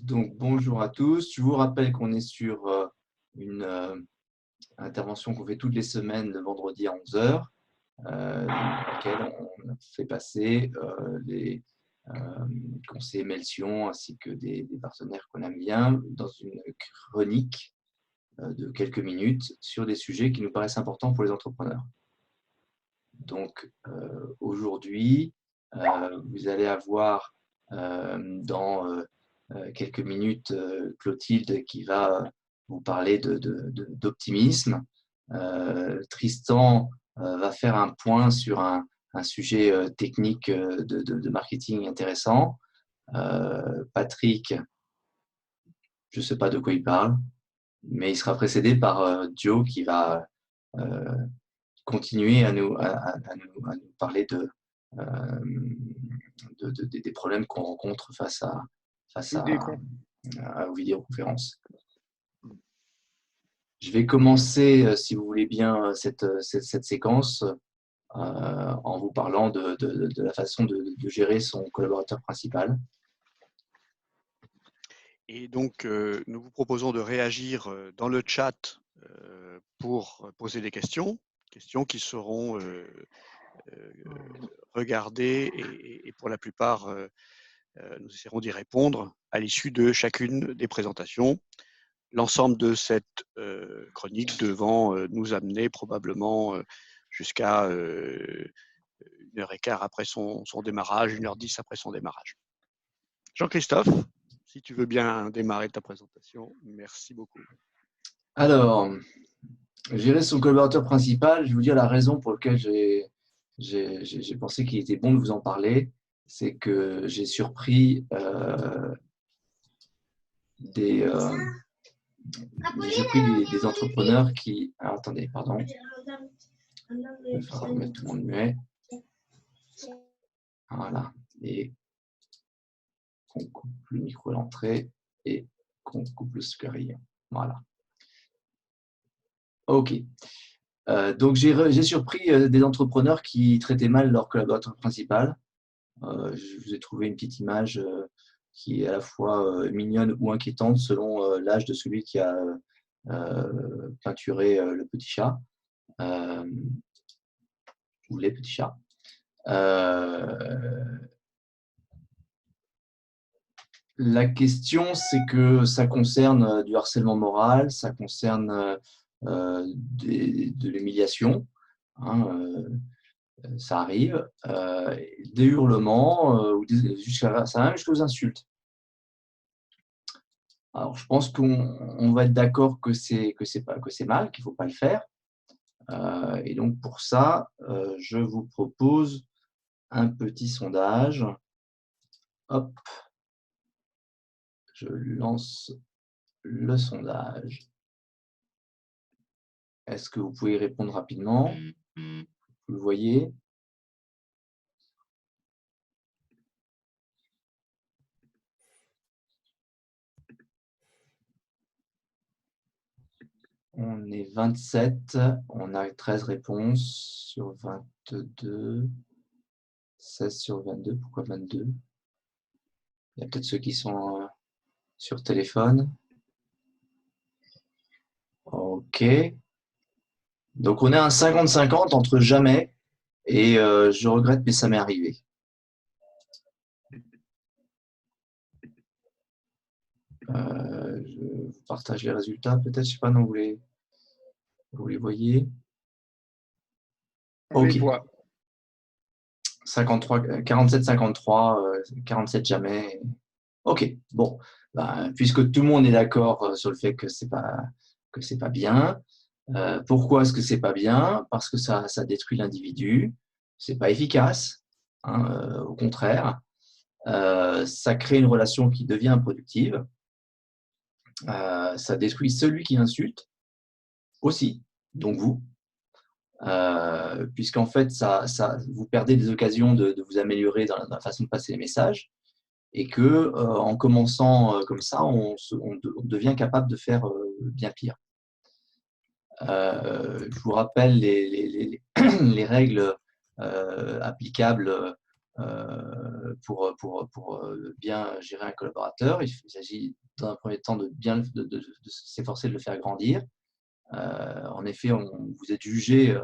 Donc, bonjour à tous. Je vous rappelle qu'on est sur une intervention qu'on fait toutes les semaines le vendredi à 11 heures, dans laquelle on fait passer les conseillers Melchion ainsi que des partenaires qu'on aime bien dans une chronique de quelques minutes sur des sujets qui nous paraissent importants pour les entrepreneurs. Donc, aujourd'hui, vous allez avoir dans quelques minutes Clotilde qui va vous parler d'optimisme. Tristan va faire un point sur un sujet technique de marketing intéressant. Patrick, je ne sais pas de quoi il parle, mais il sera précédé par Joe qui va continuer à nous parler des problèmes qu'on rencontre face aux vidéoconférences. Je vais commencer, si vous voulez bien, cette séquence en vous parlant de la façon de gérer son collaborateur principal. Et donc, nous vous proposons de réagir dans le chat pour poser des questions qui seront regardées et pour la plupart, nous essaierons d'y répondre à l'issue de chacune des présentations. L'ensemble de cette chronique devant nous amener probablement jusqu'à 1h15 après son démarrage, 1h10 après son démarrage. Jean-Christophe, si tu veux bien démarrer ta présentation, merci beaucoup. Alors, gérer son collaborateur principal, je vais vous dire la raison pour laquelle j'ai pensé qu'il était bon de vous en parler, c'est que j'ai surpris des entrepreneurs qui… Alors, attendez, pardon. Il va falloir mettre tout le monde muet. Voilà. Et qu'on coupe le micro à l'entrée et qu'on coupe le scarille. Voilà. OK. Donc, j'ai surpris des entrepreneurs qui traitaient mal leur collaborateur principal. Je vous ai trouvé une petite image qui est à la fois mignonne ou inquiétante selon l'âge de celui qui a peinturé le petit chat ou les petits chats. La question, c'est que ça concerne du harcèlement moral, ça concerne de l'humiliation, hein, ça arrive, des hurlements, ça va même jusqu'aux insultes. Alors, je pense qu'on va être d'accord que c'est mal, qu'il ne faut pas le faire. Et donc, pour ça, je vous propose un petit sondage. Hop, je lance le sondage. Est-ce que vous pouvez y répondre rapidement? Vous le voyez? On est 27, on a 13 réponses sur 22, 16 sur 22, pourquoi 22? Il y a peut-être ceux qui sont sur téléphone. OK. Donc, on est à un 50-50 entre jamais et je regrette, mais ça m'est arrivé. Je vous partage les résultats, peut-être, je ne sais pas, non, vous les voyez? On les voit. 47-53, 47 jamais. OK, bon, ben, puisque tout le monde est d'accord sur le fait que c'est pas bien. Pourquoi est-ce que c'est pas bien? Parce que ça détruit l'individu, c'est pas efficace, hein, au contraire. Ça crée une relation qui devient improductive. Ça détruit celui qui insulte aussi, donc vous. Puisqu'en fait, vous perdez des occasions de vous améliorer dans la façon de passer les messages, et que en commençant comme ça, on devient capable de faire bien pire. Je vous rappelle les règles applicables pour bien gérer un collaborateur. Il s'agit dans un premier temps de bien de s'efforcer de le faire grandir. En effet, vous êtes jugé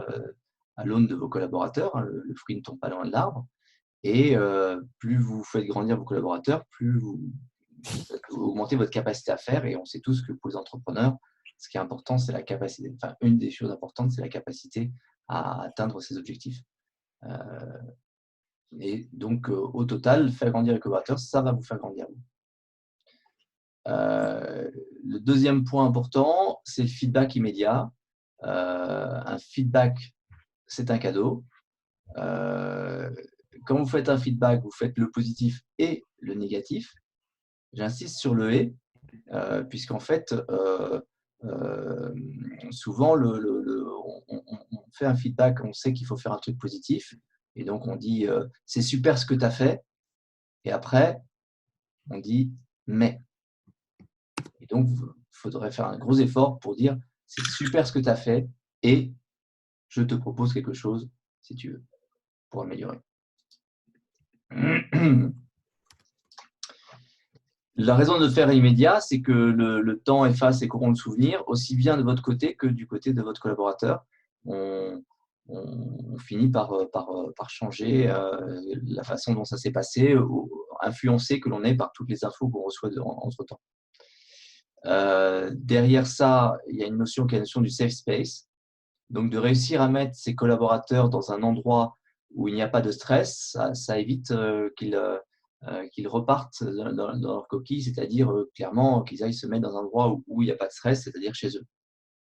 à l'aune de vos collaborateurs, hein, le fruit ne tombe pas loin de l'arbre. Et plus vous faites grandir vos collaborateurs, plus vous augmentez votre capacité à faire. Et on sait tous que pour les entrepreneurs, ce qui est important, c'est la capacité. Enfin, une des choses importantes, c'est la capacité à atteindre ses objectifs. Et donc, au total, faire grandir les collaborateurs, ça va vous faire grandir. Le deuxième point important, c'est le feedback immédiat. Un feedback, c'est un cadeau. Quand vous faites un feedback, vous faites le positif et le négatif. J'insiste sur le « et », puisqu'en fait, souvent, on fait un feedback, on sait qu'il faut faire un truc positif, et donc on dit « c'est super ce que tu as fait », et après, on dit « mais ». Et donc, il faudrait faire un gros effort pour dire « c'est super ce que tu as fait, et je te propose quelque chose, si tu veux, pour améliorer ». La raison de faire immédiat, c'est que le temps efface et corrompt le souvenir, aussi bien de votre côté que du côté de votre collaborateur. On finit par changer la façon dont ça s'est passé, influencé que l'on est par toutes les infos qu'on reçoit entre-temps. Derrière ça, il y a une notion qui est la notion du safe space. Donc, de réussir à mettre ses collaborateurs dans un endroit où il n'y a pas de stress, ça évite qu'ils repartent dans leur coquille, c'est-à-dire clairement qu'ils aillent se mettre dans un endroit où il n'y a pas de stress, c'est-à-dire chez eux.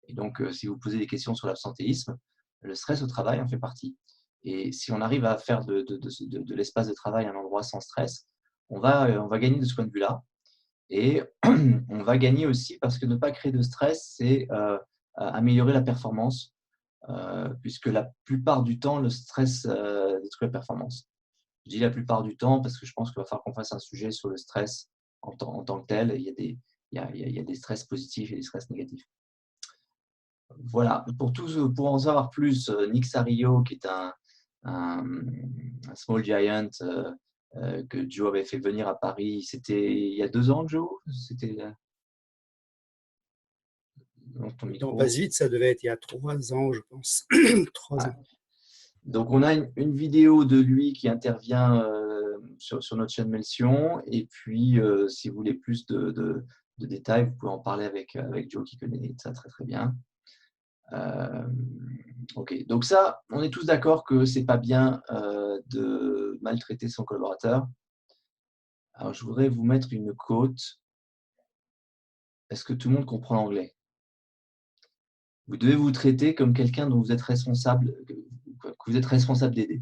Et donc, si vous posez des questions sur l'absentéisme, le stress au travail en fait partie. Et si on arrive à faire de l'espace de travail un endroit sans stress, on va gagner de ce point de vue-là. Et on va gagner aussi parce que ne pas créer de stress, c'est améliorer la performance, puisque la plupart du temps, le stress détruit la performance. Je dis la plupart du temps parce que je pense qu'il va falloir qu'on fasse un sujet sur le stress en tant que tel. Il y a des stress positifs et des stress négatifs. Voilà, pour en savoir plus, Nick Sario, qui est un small giant que Joe avait fait venir à Paris, c'était il y a 2 ans, Joe? C'était dans ton micro. On passe vite, ça devait être il y a 3 ans, je pense. 3 ans. Donc, on a une vidéo de lui qui intervient sur notre chaîne Melsion. Et puis, si vous voulez plus de détails, vous pouvez en parler avec Joe qui connaît ça très, très bien. Ok, donc ça, on est tous d'accord que ce n'est pas bien de maltraiter son collaborateur. Alors, je voudrais vous mettre une quote. Est-ce que tout le monde comprend l'anglais? Vous devez vous traiter comme quelqu'un dont vous êtes responsable, que vous êtes responsable d'aider.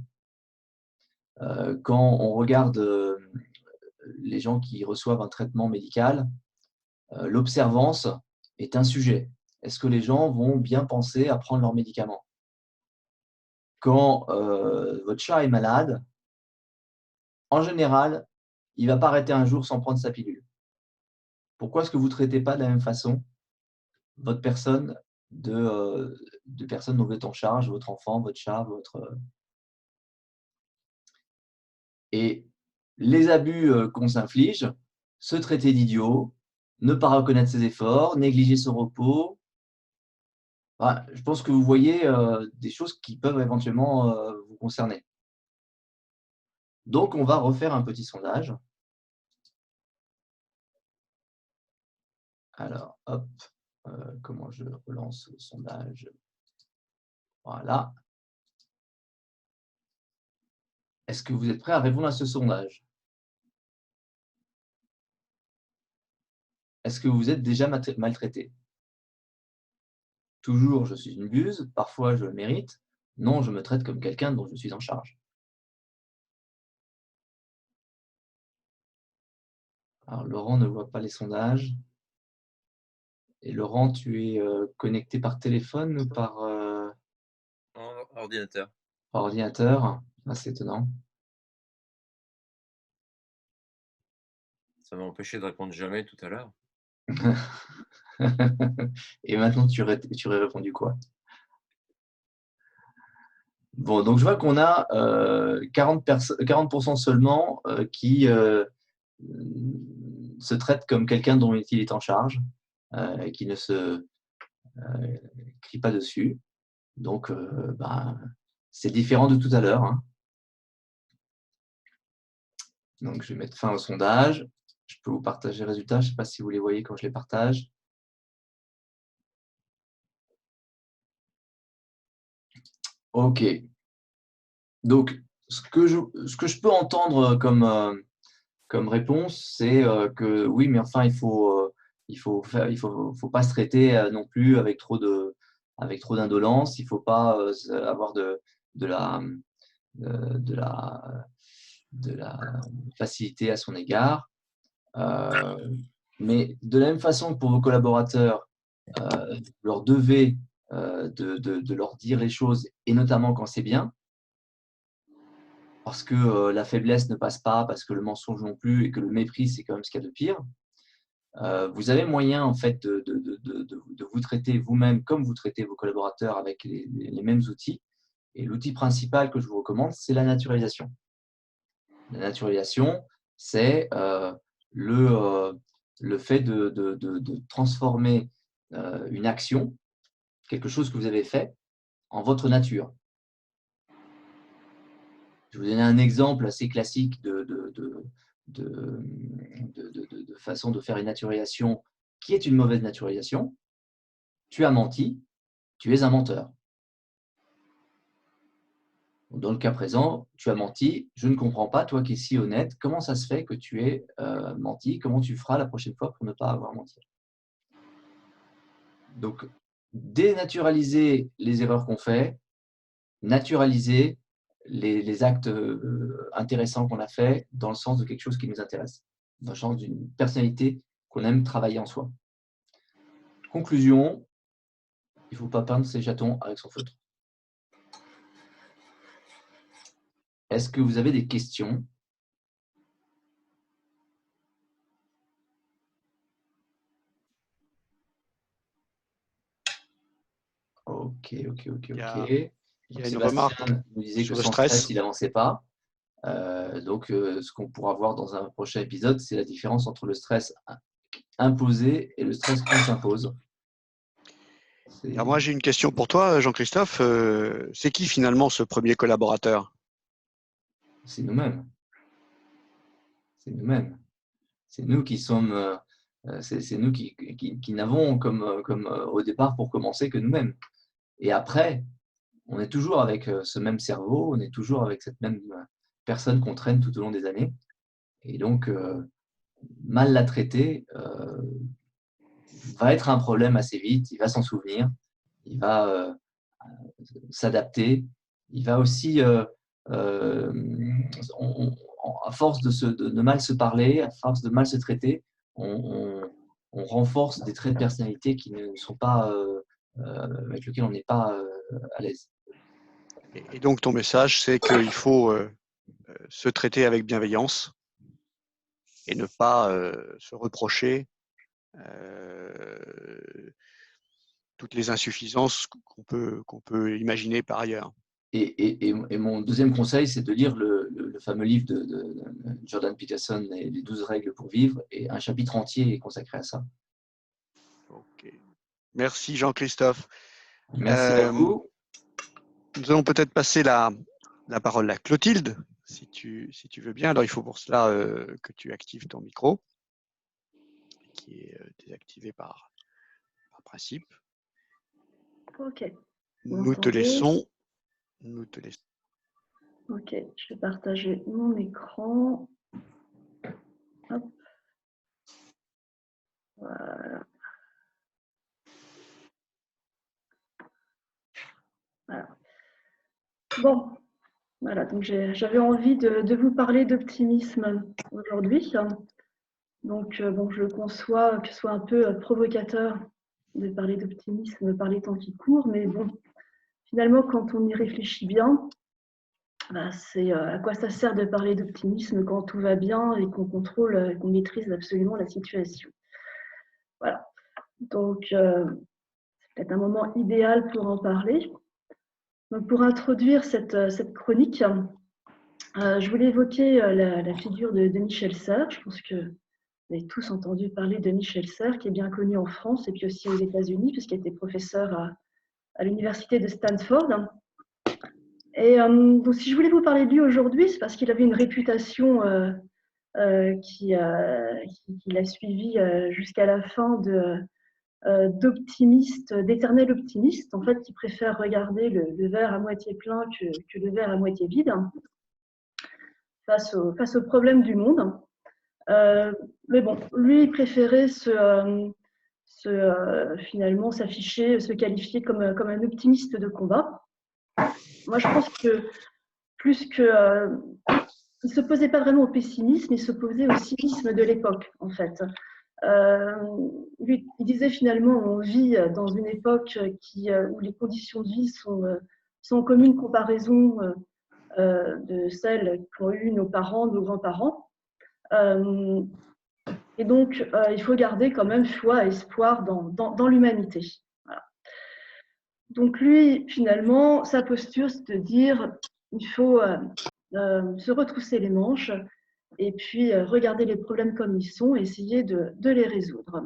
Quand on regarde les gens qui reçoivent un traitement médical, l'observance est un sujet. Est-ce que les gens vont bien penser à prendre leurs médicaments? Quand votre chat est malade, en général, il ne va pas arrêter un jour sans prendre sa pilule. Pourquoi est-ce que vous ne traitez pas de la même façon votre personne de personnes dont vous êtes en charge, votre enfant, votre chat, Et les abus qu'on s'inflige, se traiter d'idiot, ne pas reconnaître ses efforts, négliger son repos. Voilà, je pense que vous voyez des choses qui peuvent éventuellement vous concerner. Donc, on va refaire un petit sondage. Alors, hop, comment je relance le sondage? Voilà. Est-ce que vous êtes prêts à répondre à ce sondage? Est-ce que vous êtes déjà maltraité? Toujours, je suis une buse. Parfois, je le mérite. Non, je me traite comme quelqu'un dont je suis en charge. Alors, Laurent ne voit pas les sondages. Et Laurent, tu es connecté par téléphone ou par ordinateur? Ordinateur? Ah, c'est étonnant. Ça m'a empêché de répondre jamais tout à l'heure. Et maintenant, tu aurais répondu quoi? Bon, donc je vois qu'on a 40% seulement qui se traitent comme quelqu'un dont il est en charge et qui ne se crie pas dessus. Donc, c'est différent de tout à l'heure, hein. Donc, je vais mettre fin au sondage. Je peux vous partager les résultats. Je ne sais pas si vous les voyez quand je les partage. OK. Donc, ce que je peux entendre comme réponse, c'est que oui, mais enfin, il faut pas se traiter non plus avec trop d'indolence. Il ne faut pas avoir de la, de la, de la facilité à son égard. Mais de la même façon que pour vos collaborateurs, vous leur devez de leur dire les choses, et notamment quand c'est bien, parce que la faiblesse ne passe pas, parce que le mensonge non plus, et que le mépris, c'est quand même ce qu'il y a de pire. Vous avez moyen en fait de vous traiter vous-même comme vous traitez vos collaborateurs avec les mêmes outils. Et l'outil principal que je vous recommande, c'est la naturalisation. La naturalisation, c'est le fait de transformer une action, quelque chose que vous avez fait, en votre nature. Je vais vous donner un exemple assez classique de façon de faire une naturalisation qui est une mauvaise naturalisation. Tu as menti, tu es un menteur. Dans le cas présent, tu as menti, je ne comprends pas, toi qui es si honnête, comment ça se fait que tu aies menti, comment tu feras la prochaine fois pour ne pas avoir menti. Donc, dénaturaliser les erreurs qu'on fait, naturaliser les actes intéressants qu'on a faits dans le sens de quelque chose qui nous intéresse, dans le sens d'une personnalité qu'on aime travailler en soi. Conclusion, il ne faut pas peindre ses chatons avec son feutre. Est-ce que vous avez des questions ? Ok. Il y a une Sébastien remarque nous disait que sur le sans stress, stress. il n'avançait pas. Ce qu'on pourra voir dans un prochain épisode, c'est la différence entre le stress imposé et le stress qu'on s'impose. Alors moi, j'ai une question pour toi, Jean-Christophe. C'est qui finalement ce premier collaborateur? C'est nous-mêmes. C'est nous-mêmes. C'est nous qui sommes. C'est nous qui n'avons comme au départ pour commencer que nous-mêmes. Et après, on est toujours avec ce même cerveau, on est toujours avec cette même personne qu'on traîne tout au long des années. Et donc, mal la traiter va être un problème assez vite, il va s'en souvenir, il va s'adapter, il va aussi, à force de mal se parler, à force de mal se traiter, on renforce des traits de personnalité qui ne sont pas, avec lesquels on n'est pas à l'aise. Et donc, ton message, c'est qu'il faut se traiter avec bienveillance et ne pas se reprocher toutes les insuffisances qu'on peut imaginer par ailleurs. Et mon deuxième conseil, c'est de lire le fameux livre de Jordan Peterson, Les 12 règles pour vivre, et un chapitre entier est consacré à ça. Ok. Merci Jean-Christophe. Merci à vous. Nous allons peut-être passer la parole à Clotilde, si tu veux bien. Alors, il faut pour cela que tu actives ton micro, qui est désactivé par principe. Ok. Nous te laissons. Ok, je vais partager mon écran. Hop. Voilà. Bon, voilà, donc j'avais envie de vous parler d'optimisme aujourd'hui. Donc, bon, je le conçois que ce soit un peu provocateur de parler d'optimisme par les temps qui courent, mais bon, finalement, quand on y réfléchit bien, c'est à quoi ça sert de parler d'optimisme quand tout va bien et qu'on contrôle, qu'on maîtrise absolument la situation. Voilà, donc c'est peut-être un moment idéal pour en parler. Donc, pour introduire cette chronique, je voulais évoquer la figure de Michel Serres. Je pense que vous avez tous entendu parler de Michel Serres, qui est bien connu en France et puis aussi aux États-Unis, puisqu'il était professeur à l'université de Stanford. Et donc, si je voulais vous parler de lui aujourd'hui, c'est parce qu'il avait une réputation qui l'a suivi jusqu'à la fin d'optimiste, d'éternel optimiste, en fait, qui préfère regarder le verre à moitié plein que le verre à moitié vide face aux problèmes du monde. Mais bon, lui, il préférait finalement s'afficher, se qualifier comme un optimiste de combat. Moi, je pense que plus que... il ne s'opposait pas vraiment au pessimisme, il s'opposait au cynisme de l'époque, en fait. Lui, il disait finalement, on vit dans une époque où les conditions de vie sont en commune comparaison de celles qu'ont eues nos parents, nos grands-parents. Et donc, il faut garder quand même foi et espoir dans l'humanité. Voilà. Donc lui, finalement, sa posture, c'est de dire il faut se retrousser les manches et puis regarder les problèmes comme ils sont et essayer de les résoudre.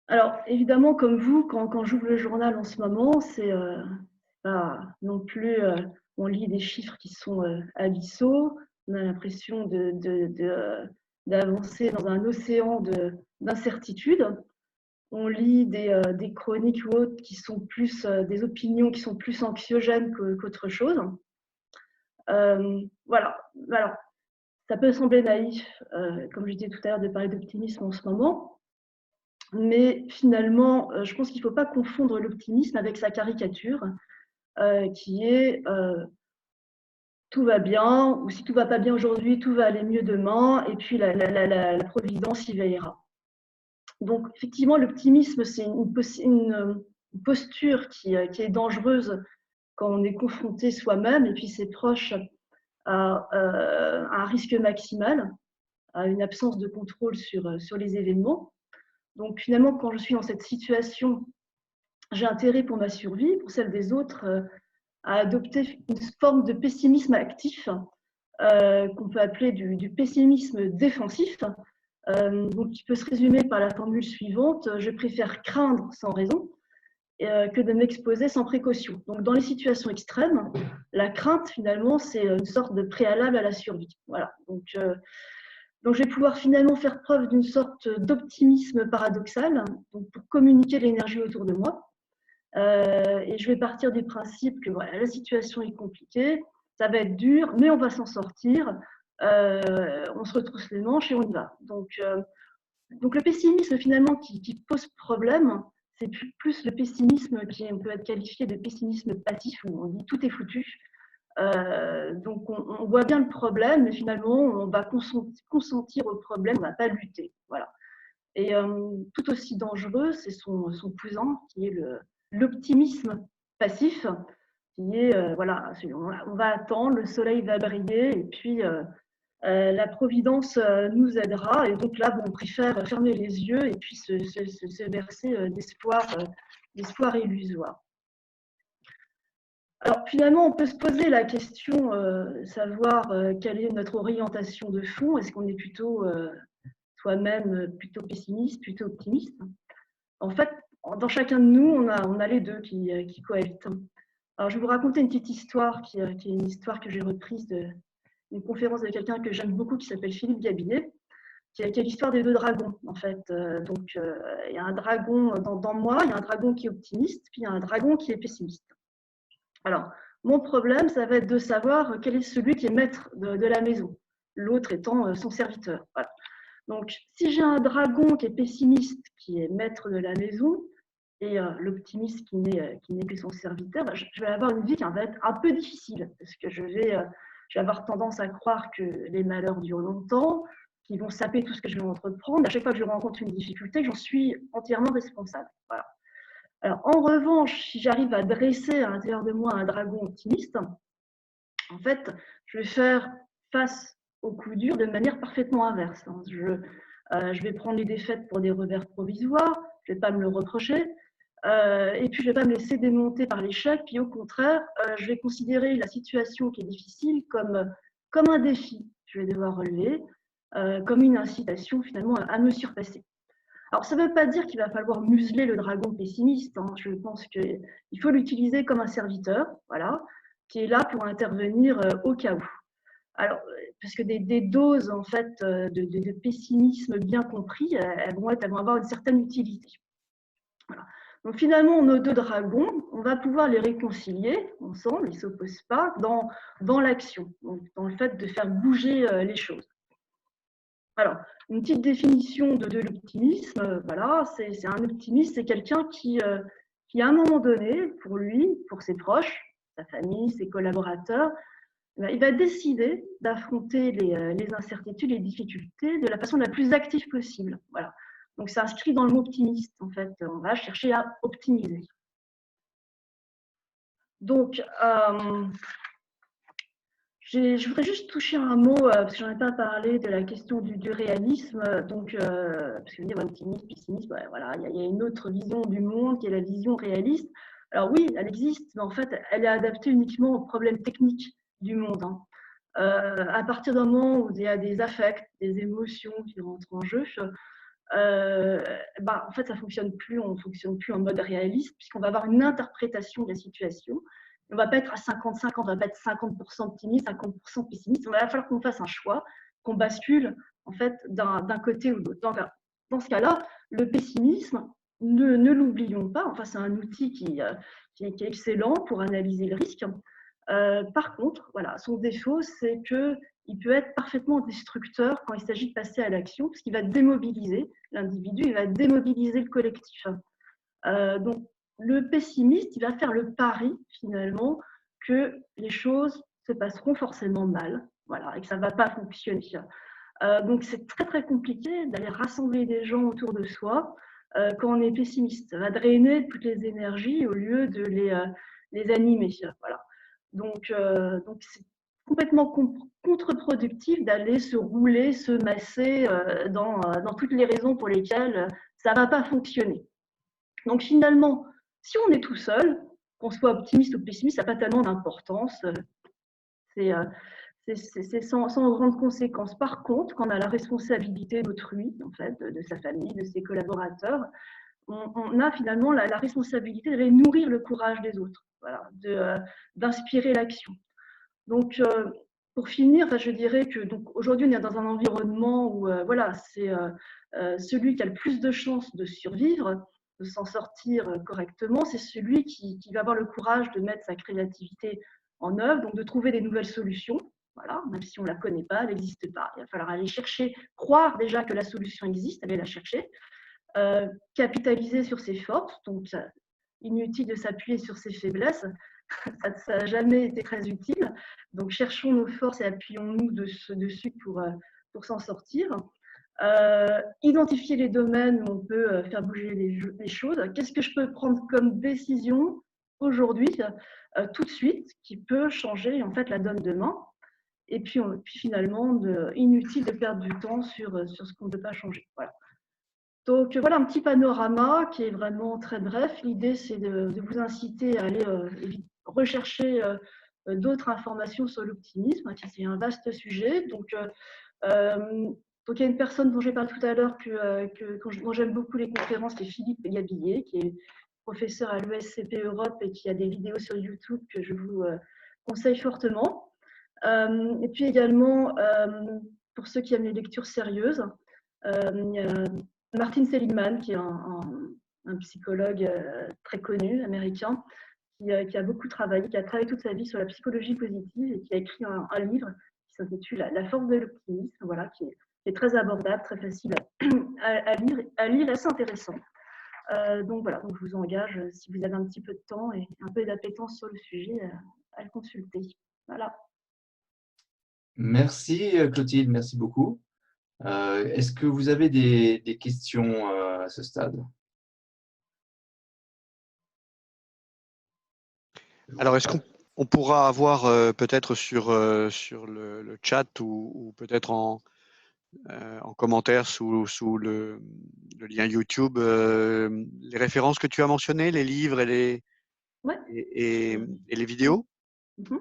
Alors, évidemment, comme vous, quand j'ouvre le journal en ce moment, c'est pas non plus, on lit des chiffres qui sont abyssaux, on a l'impression d'avancer dans un océan d'incertitudes. On lit des chroniques ou autres qui sont plus, des opinions qui sont plus anxiogènes qu'autre chose. Voilà. Alors, ça peut sembler naïf, comme je disais tout à l'heure, de parler d'optimisme en ce moment, mais finalement, je pense qu'il ne faut pas confondre l'optimisme avec sa caricature, qui est tout va bien, ou si tout ne va pas bien aujourd'hui, tout va aller mieux demain, et puis la providence y veillera. Donc, effectivement, l'optimisme, c'est une posture qui est dangereuse quand on est confronté soi-même et puis ses proches à un risque maximal, à une absence de contrôle sur les événements. Donc, finalement, quand je suis dans cette situation, j'ai intérêt pour ma survie, pour celle des autres, à adopter une forme de pessimisme actif qu'on peut appeler du pessimisme défensif, donc qui peut se résumer par la formule suivante: je préfère craindre sans raison que de m'exposer sans précaution. Donc dans les situations extrêmes, la crainte finalement c'est une sorte de préalable à la survie. Voilà. Donc je vais pouvoir finalement faire preuve d'une sorte d'optimisme paradoxal, donc pour communiquer l'énergie autour de moi. Et je vais partir du principe que voilà, la situation est compliquée, ça va être dur, mais on va s'en sortir. On se retrousse les manches et on y va. Donc le pessimisme finalement qui pose problème, c'est plus le pessimisme on peut être qualifié de pessimisme passif, où on dit tout est foutu. Donc on voit bien le problème, mais finalement on va consentir au problème, on ne va pas lutter. Voilà. Et tout aussi dangereux, c'est son cousin, qui est l'optimisme passif, qui est, voilà, on va attendre, le soleil va briller, et puis la providence nous aidera. Et donc là, on préfère fermer les yeux et puis se bercer d'espoir illusoire. Alors finalement, on peut se poser la question, savoir quelle est notre orientation de fond. Est-ce qu'on est plutôt soi-même plutôt pessimiste, plutôt optimiste? En fait, dans chacun de nous, on a les deux qui cohabitent. Alors, je vais vous raconter une petite histoire qui est une histoire que j'ai reprise d'une conférence de quelqu'un que j'aime beaucoup qui s'appelle Philippe Gabillet, qui est l'histoire des deux dragons, en fait. Donc, il y a un dragon dans moi, il y a un dragon qui est optimiste, puis il y a un dragon qui est pessimiste. Alors, mon problème, ça va être de savoir quel est celui qui est maître de la maison, l'autre étant son serviteur. Voilà. Donc, si j'ai un dragon qui est pessimiste, qui est maître de la maison, et l'optimiste qui n'est que son serviteur, je vais avoir une vie qui va être un peu difficile, parce que je vais avoir tendance à croire que les malheurs durent longtemps, qu'ils vont saper tout ce que je vais entreprendre. À chaque fois que je rencontre une difficulté, j'en suis entièrement responsable. Voilà. Alors, en revanche, si j'arrive à dresser à l'intérieur de moi un dragon optimiste, en fait, je vais faire face au coup dur de manière parfaitement inverse. Je vais prendre les défaites pour des revers provisoires, je ne vais pas me le reprocher. Et puis, je ne vais pas me laisser démonter par l'échec. Puis, au contraire, je vais considérer la situation qui est difficile comme un défi que je vais devoir relever, comme une incitation finalement à me surpasser. Alors, ça ne veut pas dire qu'il va falloir museler le dragon pessimiste. Hein. Je pense qu'il faut l'utiliser comme un serviteur, voilà, qui est là pour intervenir au cas où. Alors, parce que des doses en fait de pessimisme bien compris, elles vont avoir une certaine utilité. Voilà. Donc finalement, nos deux dragons, on va pouvoir les réconcilier ensemble, ils ne s'opposent pas dans l'action, dans le fait de faire bouger les choses. Alors, une petite définition de l'optimisme, voilà, c'est un optimiste, c'est quelqu'un qui, à un moment donné, pour lui, pour ses proches, sa famille, ses collaborateurs, il va décider d'affronter les incertitudes, les difficultés de la façon la plus active possible. Voilà. Donc, c'est inscrit dans le mot optimiste, en fait. On va chercher à optimiser. Donc, je voudrais juste toucher un mot, parce que je n'en ai pas parlé, de la question du réalisme. Donc, parce que dire optimisme, pessimisme, voilà, il y a une autre vision du monde qui est la vision réaliste. Alors oui, elle existe, mais en fait, elle est adaptée uniquement aux problèmes techniques du monde. Hein. À partir d'un moment où il y a des affects, des émotions qui rentrent en jeu, en fait, ça fonctionne plus, on ne fonctionne plus en mode réaliste, puisqu'on va avoir une interprétation de la situation. On ne va pas être à 50-50, on ne va pas être 50% optimiste, 50% pessimiste. Il va falloir qu'on fasse un choix, qu'on bascule en fait d'un côté ou de l'autre. Dans ce cas-là, le pessimisme, ne l'oublions pas, enfin, c'est un outil qui est excellent pour analyser le risque. Par contre, voilà, son défaut, c'est qu'il peut être parfaitement destructeur quand il s'agit de passer à l'action, parce qu'il va démobiliser l'individu, il va démobiliser le collectif. Donc, le pessimiste, il va faire le pari, finalement, que les choses se passeront forcément mal, voilà, et que ça ne va pas fonctionner. Donc, c'est très, très compliqué d'aller rassembler des gens autour de soi quand on est pessimiste. Ça va drainer toutes les énergies au lieu de les animer. Voilà. Donc c'est complètement contre-productif d'aller se rouler, se masser dans toutes les raisons pour lesquelles ça ne va pas fonctionner. Donc finalement, si on est tout seul, qu'on soit optimiste ou pessimiste, ça n'a pas tellement d'importance. C'est sans grandes conséquences. Par contre, quand on a la responsabilité d'autrui, en fait, de sa famille, de ses collaborateurs, on a finalement la responsabilité d'aller nourrir le courage des autres, voilà, d'inspirer l'action. Donc, pour finir, je dirais que aujourd'hui, on est dans un environnement où voilà, c'est celui qui a le plus de chances de survivre, de s'en sortir correctement, c'est celui qui va avoir le courage de mettre sa créativité en œuvre, donc de trouver des nouvelles solutions. Voilà, même si on ne la connaît pas, elle n'existe pas. Il va falloir aller chercher, croire déjà que la solution existe, aller la chercher, capitaliser sur ses forces, donc inutile de s'appuyer sur ses faiblesses, ça n'a jamais été très utile. Donc, cherchons nos forces et appuyons-nous dessus pour s'en sortir. Identifier les domaines où on peut faire bouger les choses. Qu'est-ce que je peux prendre comme décision aujourd'hui, tout de suite, qui peut changer en fait la donne demain? Et puis finalement, inutile de perdre du temps sur ce qu'on ne peut pas changer. Voilà. Donc voilà un petit panorama qui est vraiment très bref. L'idée, c'est de vous inciter à aller rechercher d'autres informations sur l'optimisme, qui c'est un vaste sujet. Donc, il y a une personne dont j'ai parlé tout à l'heure, dont j'aime beaucoup les conférences, c'est Philippe Gabillet, qui est professeur à l'ESCP Europe et qui a des vidéos sur YouTube que je vous conseille fortement. Et puis également, pour ceux qui aiment les lectures sérieuses, il y a Martin Seligman, qui est un psychologue très connu, américain, qui a beaucoup travaillé, qui a travaillé toute sa vie sur la psychologie positive et qui a écrit un livre qui s'intitule La force de l'optimisme, voilà, qui est très abordable, très facile à lire, assez intéressant. Donc voilà, donc je vous engage, si vous avez un petit peu de temps et un peu d'appétence sur le sujet, à le consulter. Voilà. Merci Clotilde, merci beaucoup. Est-ce que vous avez des questions à ce stade? Alors, est-ce qu'on pourra avoir peut-être sur le chat ou peut-être en commentaire sous le lien YouTube les références que tu as mentionnées, les livres Ouais. et les vidéos. Mhm.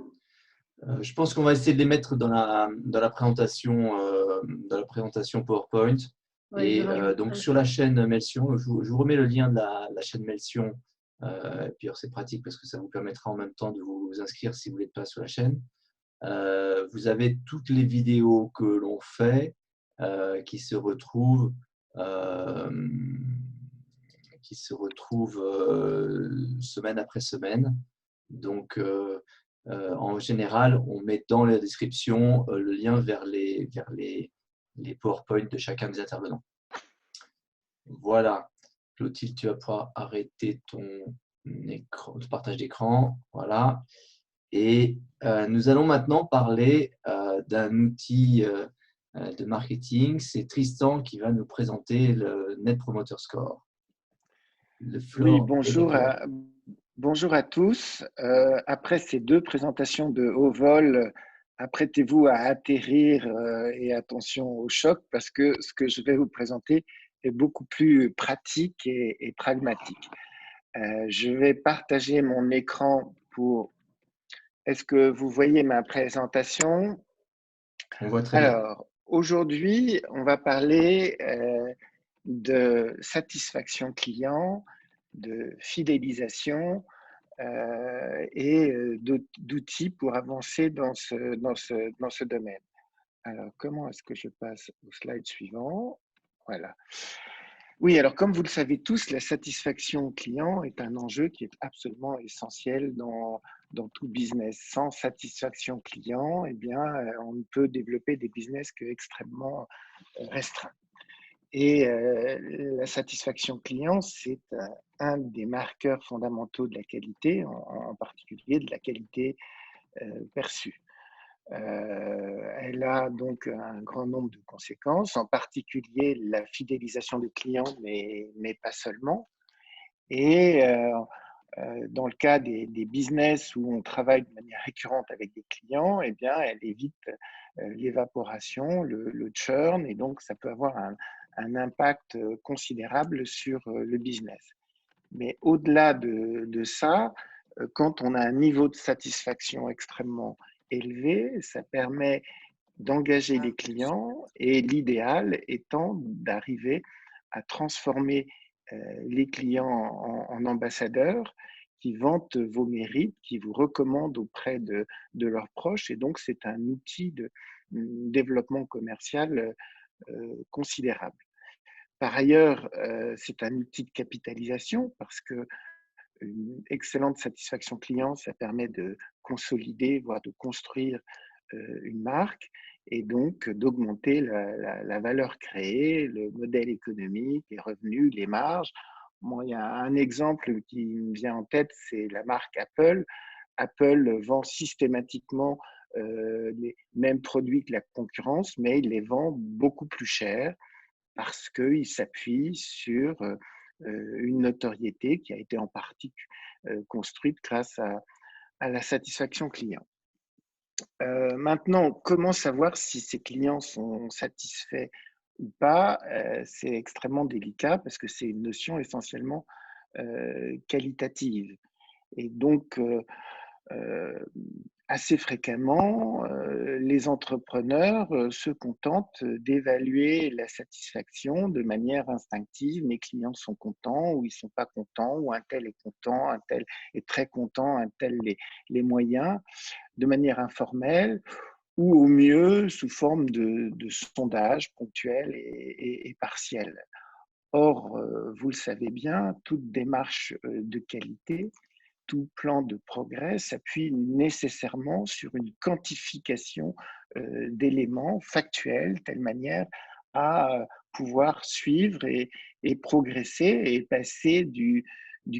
Je pense qu'on va essayer de les mettre dans la présentation PowerPoint. Ouais, Et je rajouterai donc, ça. sur la chaîne Melsion, je vous remets le lien de la chaîne Melsion. Et puis, c'est pratique parce que ça vous permettra en même temps de vous inscrire si vous n'êtes pas sur la chaîne. Vous avez toutes les vidéos que l'on fait qui se retrouvent, semaine après semaine. Donc, en général, on met dans la description le lien vers les PowerPoint de chacun des intervenants. Voilà. Clotilde, tu vas pouvoir arrêter ton partage d'écran. Voilà. Et nous allons maintenant parler d'un outil de marketing. C'est Tristan qui va nous présenter le Net Promoter Score. Le Oui, floor est à toi. bonjour à tous. Après ces deux présentations de haut vol, apprêtez-vous à atterrir et attention au choc parce que ce que je vais vous présenter est beaucoup plus pratique et pragmatique. Je vais partager mon écran pour… Est-ce que vous voyez ma présentation? On voit très bien. Alors, aujourd'hui, on va parler de satisfaction client, de fidélisation et d'outils pour avancer dans ce domaine. Alors, comment est-ce que je passe au slide suivant? Voilà. Oui, alors comme vous le savez tous, la satisfaction client est un enjeu qui est absolument essentiel dans tout business. Sans satisfaction client, eh bien, on ne peut développer des business que extrêmement restreints. Et la satisfaction client, c'est un des marqueurs fondamentaux de la qualité, en particulier de la qualité perçue. Elle a donc un grand nombre de conséquences, en particulier la fidélisation des clients, mais pas seulement. Et dans le cas des business où on travaille de manière récurrente avec des clients, eh bien, elle évite l'évaporation, le churn, et donc ça peut avoir un impact considérable sur le business. Mais au-delà de ça, quand on a un niveau de satisfaction extrêmement élevé, ça permet d'engager les clients et l'idéal étant d'arriver à transformer les clients en ambassadeurs qui vantent vos mérites, qui vous recommandent auprès de leurs proches. Et donc, c'est un outil de développement commercial considérable. Par ailleurs, c'est un outil de capitalisation parce que une excellente satisfaction client, ça permet de consolider, voire de construire une marque et donc d'augmenter la valeur créée, le modèle économique, les revenus, les marges. Bon, il y a un exemple qui me vient en tête, c'est la marque Apple. Apple vend systématiquement les mêmes produits que la concurrence, mais il les vend beaucoup plus cher parce qu'il s'appuie sur une notoriété qui a été en partie construite grâce à la satisfaction client. Maintenant, comment savoir si ces clients sont satisfaits ou pas? C'est extrêmement délicat parce que c'est une notion essentiellement qualitative. Et donc, assez fréquemment, les entrepreneurs se contentent d'évaluer la satisfaction de manière instinctive. Mes clients sont contents ou ils ne sont pas contents, ou un tel est content, un tel est très content, un tel les moyens, de manière informelle ou au mieux sous forme de sondages ponctuels et partiels. Or, vous le savez bien, toute démarche de qualité, tout plan de progrès s'appuie nécessairement sur une quantification d'éléments factuels, telle manière à pouvoir suivre et progresser et passer du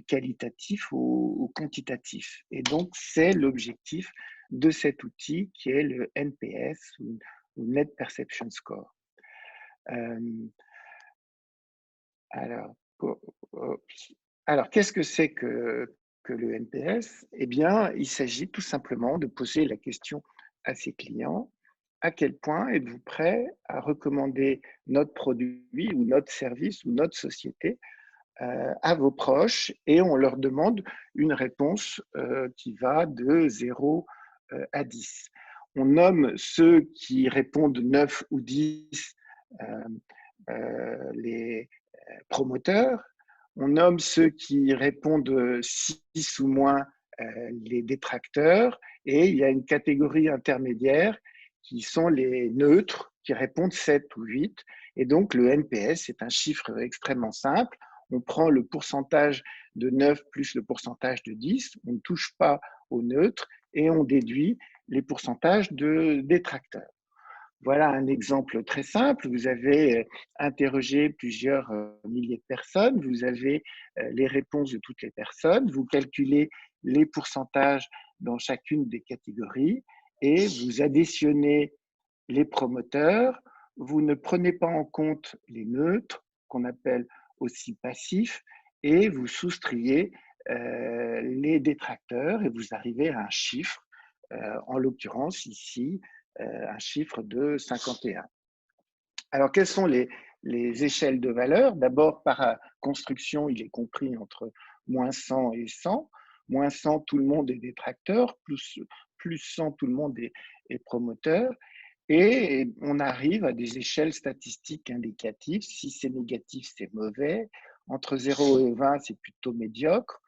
qualitatif au quantitatif. Et donc, c'est l'objectif de cet outil qui est le NPS, ou Net Perception Score. Alors, qu'est-ce que c'est que le NPS? Eh bien, il s'agit tout simplement de poser la question à ses clients, à quel point êtes-vous prêt à recommander notre produit ou notre service ou notre société à vos proches, et on leur demande une réponse qui va de 0 à 10. On nomme ceux qui répondent 9 ou 10 les promoteurs, on nomme ceux qui répondent 6 ou moins les détracteurs, et il y a une catégorie intermédiaire qui sont les neutres, qui répondent 7 ou 8. Et donc le NPS est un chiffre extrêmement simple. On prend le pourcentage de 9 plus le pourcentage de 10, on ne touche pas aux neutres, et on déduit les pourcentages de détracteurs. Voilà un exemple très simple. Vous avez interrogé plusieurs milliers de personnes, vous avez les réponses de toutes les personnes, vous calculez les pourcentages dans chacune des catégories et vous additionnez les promoteurs. Vous ne prenez pas en compte les neutres, qu'on appelle aussi passifs, et vous soustrayez les détracteurs et vous arrivez à un chiffre, en l'occurrence ici, un chiffre de 51. Alors, quelles sont les échelles de valeur? D'abord, par construction, il est compris entre moins 100 et 100. Moins 100, tout le monde est détracteur. Plus 100, tout le monde est promoteur. Et on arrive à des échelles statistiques indicatives. Si c'est négatif, c'est mauvais. Entre 0 et 20, c'est plutôt médiocre.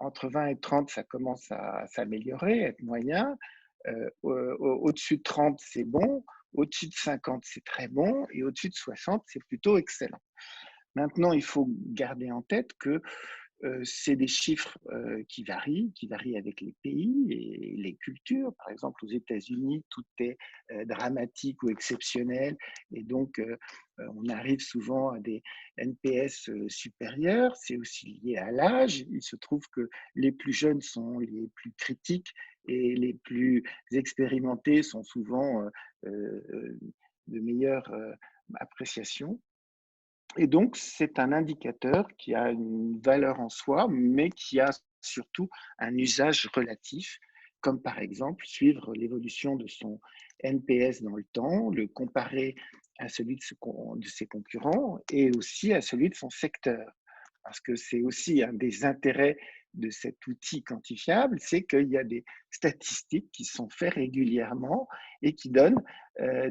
Entre 20 et 30, ça commence à s'améliorer, être moyen. Au-dessus de 30, c'est bon. Au-dessus de 50, c'est très bon. Et au-dessus de 60, c'est plutôt excellent. Maintenant, il faut garder en tête que c'est des chiffres qui varient avec les pays et les cultures. Par exemple, aux États-Unis, tout est dramatique ou exceptionnel, et donc on arrive souvent à des NPS supérieurs. C'est aussi lié à l'âge. Il se trouve que les plus jeunes sont les plus critiques et les plus expérimentés sont souvent de meilleure appréciation. Et donc, c'est un indicateur qui a une valeur en soi, mais qui a surtout un usage relatif, comme par exemple suivre l'évolution de son NPS dans le temps, le comparer à celui de ses concurrents et aussi à celui de son secteur. Parce que c'est aussi un des intérêts de cet outil quantifiable, c'est qu'il y a des statistiques qui sont faites régulièrement et qui donnent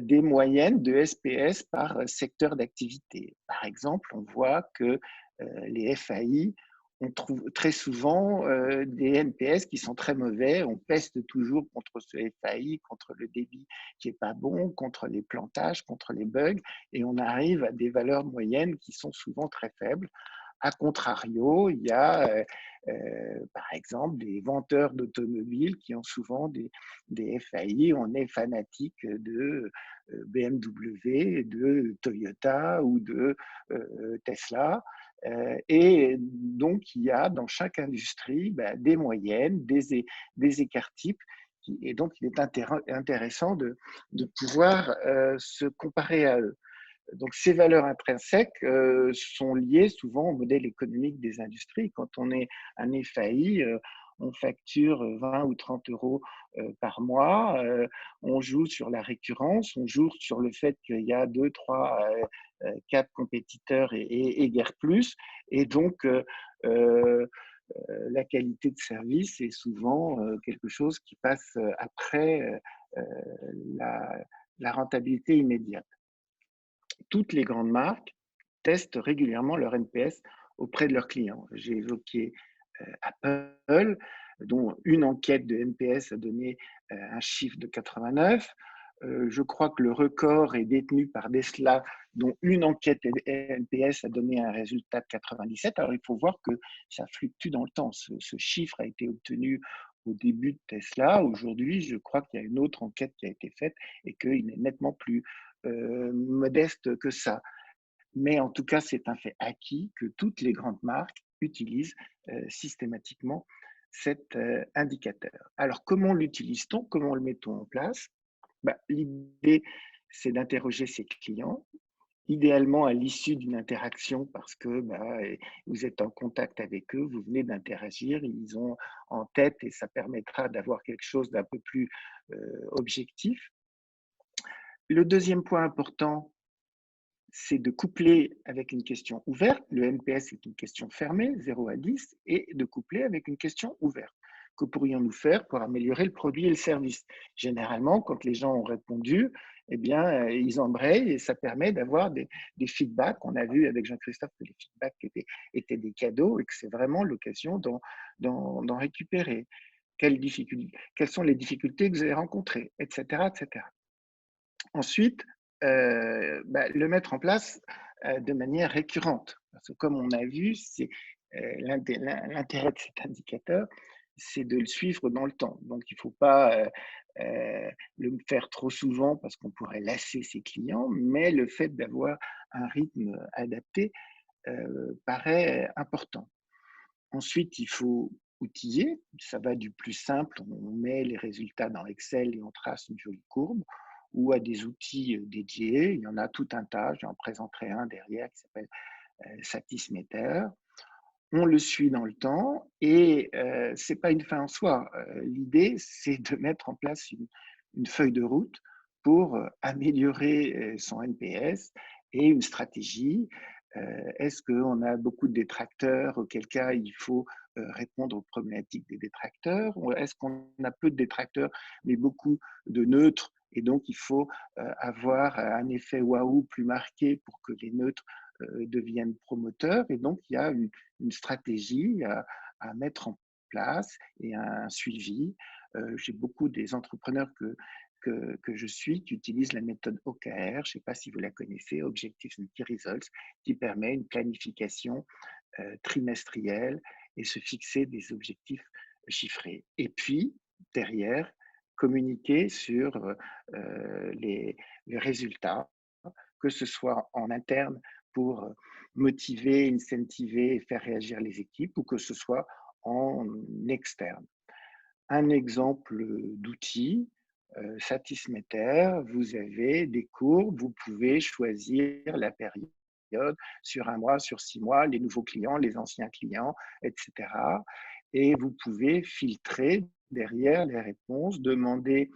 des moyennes de SPS par secteur d'activité. Par exemple, on voit que les FAI, on trouve très souvent des NPS qui sont très mauvais. On peste toujours contre ce FAI, contre le débit qui n'est pas bon, contre les plantages, contre les bugs, et on arrive à des valeurs moyennes qui sont souvent très faibles. A contrario, il y a par exemple des vendeurs d'automobiles qui ont souvent des FAI. On est fanatique de BMW, de Toyota ou de Tesla. Et donc, il y a dans chaque industrie des moyennes, des écarts types. Et donc, il est intéressant de pouvoir se comparer à eux. Donc, ces valeurs intrinsèques sont liées souvent au modèle économique des industries. Quand on est un FAI, on facture 20 ou 30 euros par mois. On joue sur la récurrence, on joue sur le fait qu'il y a 2, 3, 4 compétiteurs et guère plus. Et donc, la qualité de service est souvent quelque chose qui passe après la rentabilité immédiate. Toutes les grandes marques testent régulièrement leur NPS auprès de leurs clients. J'ai évoqué Apple, dont une enquête de NPS a donné un chiffre de 89. Je crois que le record est détenu par Tesla, dont une enquête NPS a donné un résultat de 97. Alors, il faut voir que ça fluctue dans le temps. Ce chiffre a été obtenu au début de Tesla. Aujourd'hui, je crois qu'il y a une autre enquête qui a été faite et qu'il est nettement plus modeste que ça. Mais en tout cas, c'est un fait acquis que toutes les grandes marques utilisent systématiquement cet indicateur. Alors, comment l'utilise-t-on? Comment le met-on en place? L'idée, c'est d'interroger ses clients, idéalement à l'issue d'une interaction, parce que vous êtes en contact avec eux, vous venez d'interagir, ils ont en tête et ça permettra d'avoir quelque chose d'un peu plus objectif. Le deuxième point important, c'est de coupler avec une question ouverte. Le NPS est une question fermée, 0 à 10, et de coupler avec une question ouverte. Que pourrions-nous faire pour améliorer le produit et le service? Généralement, quand les gens ont répondu, eh bien, ils embrayent et ça permet d'avoir des feedbacks. On a vu avec Jean-Christophe que les feedbacks étaient des cadeaux et que c'est vraiment l'occasion d'en récupérer. Quelles sont les difficultés que vous avez rencontrées, etc., etc. Ensuite, le mettre en place de manière récurrente. Parce que comme on a vu, l'intérêt de cet indicateur, c'est de le suivre dans le temps. Donc, il ne faut pas le faire trop souvent parce qu'on pourrait lasser ses clients, mais le fait d'avoir un rythme adapté paraît important. Ensuite, il faut outiller. Ça va du plus simple, on met les résultats dans Excel et on trace une jolie courbe, ou à des outils dédiés. Il y en a tout un tas, j'en présenterai un derrière qui s'appelle Satismeter. On le suit dans le temps et ce n'est pas une fin en soi. L'idée, c'est de mettre en place une feuille de route pour améliorer son NPS et une stratégie. Est-ce qu'on a beaucoup de détracteurs, auquel cas il faut répondre aux problématiques des détracteurs? Est-ce qu'on a peu de détracteurs mais beaucoup de neutres et donc il faut avoir un effet waouh plus marqué pour que les neutres deviennent promoteurs? Et donc il y a une stratégie à mettre en place et un suivi. J'ai beaucoup des entrepreneurs que je suis qui utilisent la méthode OKR, je ne sais pas si vous la connaissez, Objectives and Key Results, qui permet une planification trimestrielle et se fixer des objectifs chiffrés. Et puis, derrière, communiquer sur les résultats, que ce soit en interne pour motiver, incentiver et faire réagir les équipes, ou que ce soit en externe. Un exemple d'outil, Satismeter, vous avez des courbes, vous pouvez choisir la période sur 1 mois, sur 6 mois, les nouveaux clients, les anciens clients, etc. Et vous pouvez filtrer derrière les réponses, demander,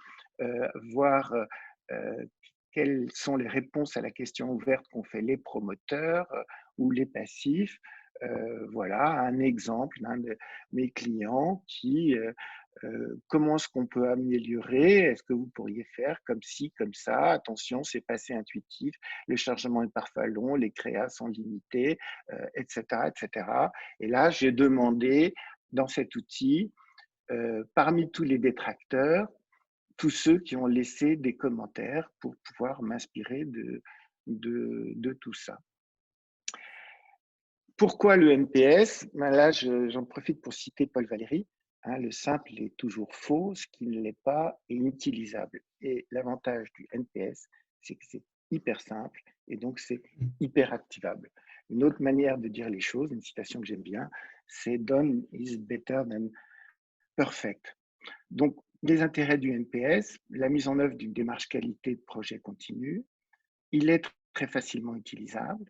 voir quelles sont les réponses à la question ouverte qu'ont fait les promoteurs ou les passifs. Voilà un exemple d'un de mes clients qui comment est-ce qu'on peut améliorer? Est-ce que vous pourriez faire comme ci, comme ça? Attention, c'est pas assez intuitif, le chargement est parfois long, les créas sont limités, etc., etc. Et là, j'ai demandé dans cet outil, parmi tous les détracteurs, tous ceux qui ont laissé des commentaires pour pouvoir m'inspirer de tout ça. Pourquoi le NPS? Là, j'en profite pour citer Paul Valéry. Le simple est toujours faux, ce qui ne l'est pas est inutilisable. Et l'avantage du NPS, c'est que c'est hyper simple et donc c'est hyper activable. Une autre manière de dire les choses, une citation que j'aime bien, c'est Done is better than perfect. Donc, les intérêts du NPS, la mise en œuvre d'une démarche qualité de projet continu, il est très facilement utilisable.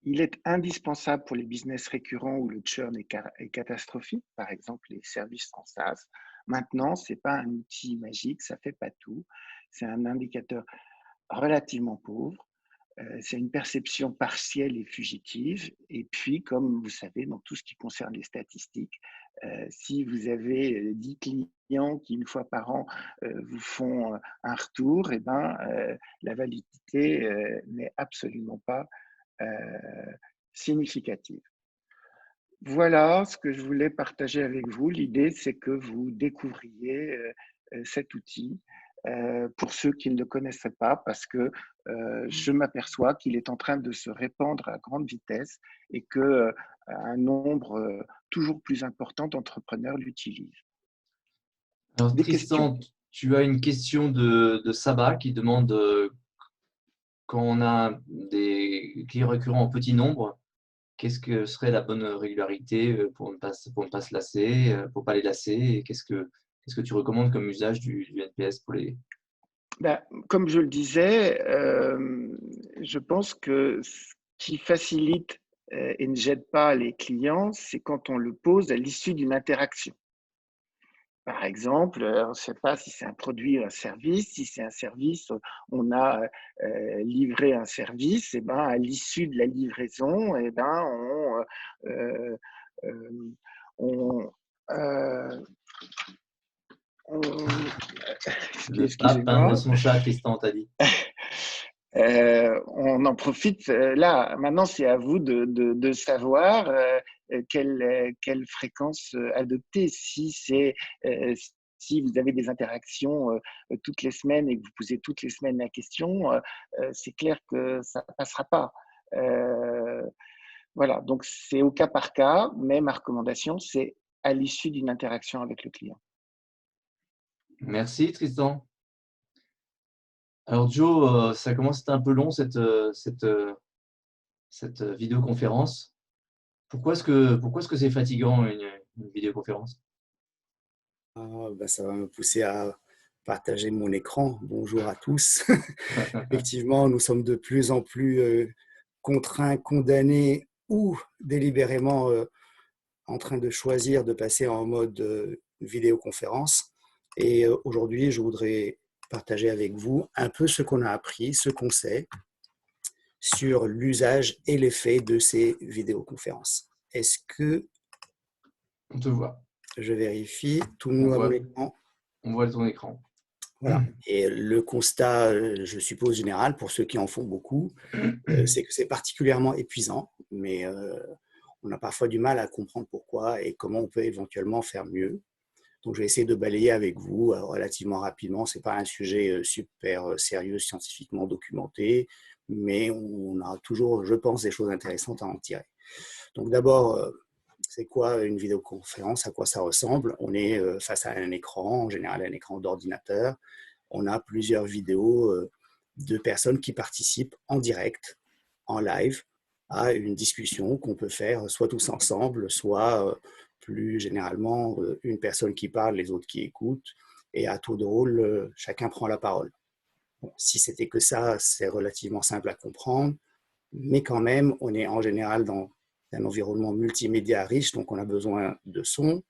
Il est indispensable pour les business récurrents où le churn est catastrophique, par exemple les services en SaaS. Maintenant, ce n'est pas un outil magique, ça ne fait pas tout. C'est un indicateur relativement pauvre. C'est une perception partielle et fugitive. Et puis, comme vous savez, dans tout ce qui concerne les statistiques, si vous avez 10 clients qui, une fois par an, vous font un retour, eh ben, la validité n'est absolument pas significative. Voilà ce que je voulais partager avec vous. L'idée, c'est que vous découvriez cet outil pour ceux qui ne le connaissaient pas, parce que je m'aperçois qu'il est en train de se répandre à grande vitesse et que un nombre toujours plus important d'entrepreneurs l'utilisent. Alors Tristan, tu as une question de Saba qui demande quand on a des clients récurrents en petit nombre, qu'est-ce que serait la bonne régularité pour ne pas se lasser, pour ne pas les lasser? Et qu'est-ce que tu recommandes comme usage du NPS pour les… Comme je le disais, je pense que ce qui facilite et ne gêne pas les clients, c'est quand on le pose à l'issue d'une interaction. Par exemple, on ne sait pas si c'est un produit ou un service. Si c'est un service, on a livré un service, et ben, à l'issue de la livraison, et ben, euh, euh, on, euh, on- Le pape de excusez-moi, son chat, Tristan, t'as dit. on en profite. Là, maintenant, c'est à vous de savoir quelle fréquence adopter. Si vous avez des interactions toutes les semaines et que vous posez toutes les semaines la question, c'est clair que ça ne passera pas. Euh, voilà, donc c'est au cas par cas, mais ma recommandation, c'est à l'issue d'une interaction avec le client. Merci, Tristan. Alors, Joe, ça commence à être un peu long, cette vidéoconférence. Pourquoi est-ce que c'est fatigant, une vidéoconférence? Ça va me pousser à partager mon écran. Bonjour à tous. Effectivement, nous sommes de plus en plus contraints, condamnés ou délibérément en train de choisir de passer en mode vidéoconférence. Et aujourd'hui, je voudrais partager avec vous un peu ce qu'on a appris, ce qu'on sait sur l'usage et l'effet de ces vidéoconférences. Est-ce que On te voit. je vérifie, tout le monde a mon écran? On voit ton écran. Voilà. Et le constat, je suppose, général, pour ceux qui en font beaucoup, c'est que c'est particulièrement épuisant, mais on a parfois du mal à comprendre pourquoi et comment on peut éventuellement faire mieux. Donc, je vais essayer de balayer avec vous relativement rapidement. Ce n'est pas un sujet super sérieux, scientifiquement documenté, mais on a toujours, je pense, des choses intéressantes à en tirer. Donc, d'abord, c'est quoi une vidéoconférence? À quoi ça ressemble? On est face à un écran, en général un écran d'ordinateur. On a plusieurs vidéos de personnes qui participent en direct, en live, à une discussion qu'on peut faire soit tous ensemble, soit plus généralement une personne qui parle, les autres qui écoutent, et à tour de rôle, chacun prend la parole. Bon, si c'était que ça, c'est relativement simple à comprendre, mais quand même, on est en général dans un environnement multimédia riche, donc on a besoin de son,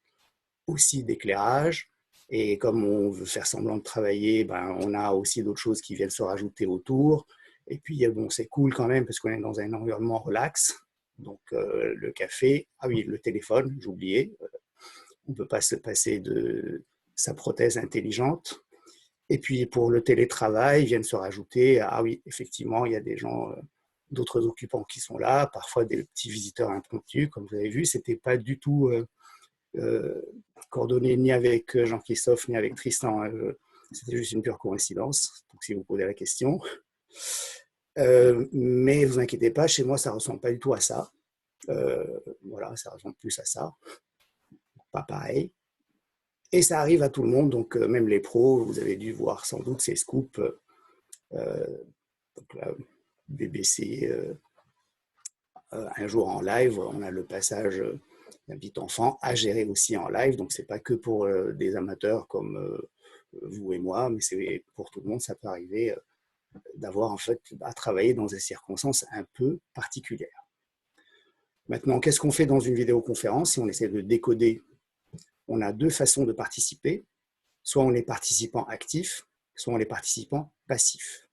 aussi d'éclairage, et comme on veut faire semblant de travailler, ben, on a aussi d'autres choses qui viennent se rajouter autour. Et puis, bon, c'est cool quand même parce qu'on est dans un environnement relax. Donc, le café, ah oui, le téléphone, j'oubliais. On ne peut pas se passer de sa prothèse intelligente. Et puis, pour le télétravail, viennent se rajouter, ah oui, effectivement, il y a des gens, d'autres occupants qui sont là, parfois des petits visiteurs impromptus. Comme vous avez vu, ce n'était pas du tout coordonné ni avec Jean-Christophe ni avec Tristan. C'était juste une pure coïncidence, donc si vous posez la question. Mais vous inquiétez pas, chez moi, ça ne ressemble pas du tout à ça. Voilà, ça ressemble plus à ça. Pas pareil. Et ça arrive à tout le monde, donc même les pros, vous avez dû voir sans doute ces scoops. Donc là, BBC, un jour en live, on a le passage d'un petit enfant à gérer aussi en live. Donc, ce n'est pas que pour des amateurs comme vous et moi, mais c'est pour tout le monde. Ça peut arriver d'avoir en fait à travailler dans des circonstances un peu particulières. Maintenant, qu'est-ce qu'on fait dans une vidéoconférence? Si on essaie de décoder, on a deux façons de participer. Soit on est participant actif, soit on est participant passif.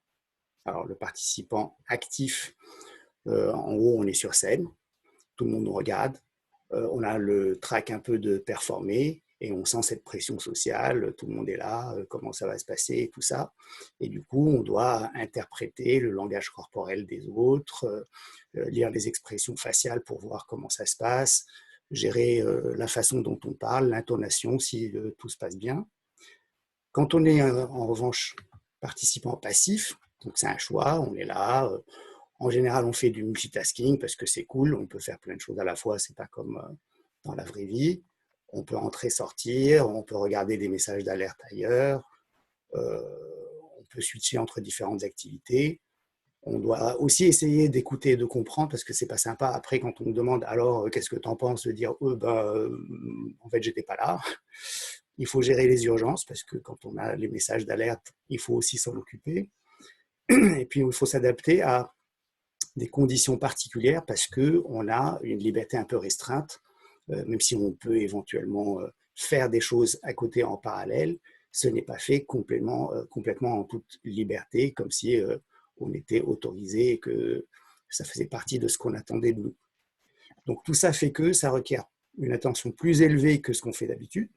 Alors, le participant actif, en gros, on est sur scène, tout le monde nous regarde, on a le trac un peu de performer et on sent cette pression sociale, tout le monde est là, comment ça va se passer, tout ça. Et du coup, on doit interpréter le langage corporel des autres, lire les expressions faciales pour voir comment ça se passe, gérer la façon dont on parle, l'intonation, si tout se passe bien. Quand on est en revanche participant passif, donc c'est un choix, on est là. En général, on fait du multitasking parce que c'est cool, on peut faire plein de choses à la fois, c'est pas comme dans la vraie vie. On peut entrer, sortir, on peut regarder des messages d'alerte ailleurs, on peut switcher entre différentes activités. On doit aussi essayer d'écouter et de comprendre parce que c'est pas sympa après quand on nous demande alors qu'est-ce que tu en penses, de dire en fait j'étais pas là. Il faut gérer les urgences parce que quand on a les messages d'alerte, il faut aussi s'en occuper. Et puis il faut s'adapter à des conditions particulières parce qu'on a une liberté un peu restreinte, même si on peut éventuellement faire des choses à côté en parallèle, ce n'est pas fait complètement en toute liberté, comme si on était autorisé et que ça faisait partie de ce qu'on attendait de nous. Donc tout ça fait que ça requiert une attention plus élevée que ce qu'on fait d'habitude.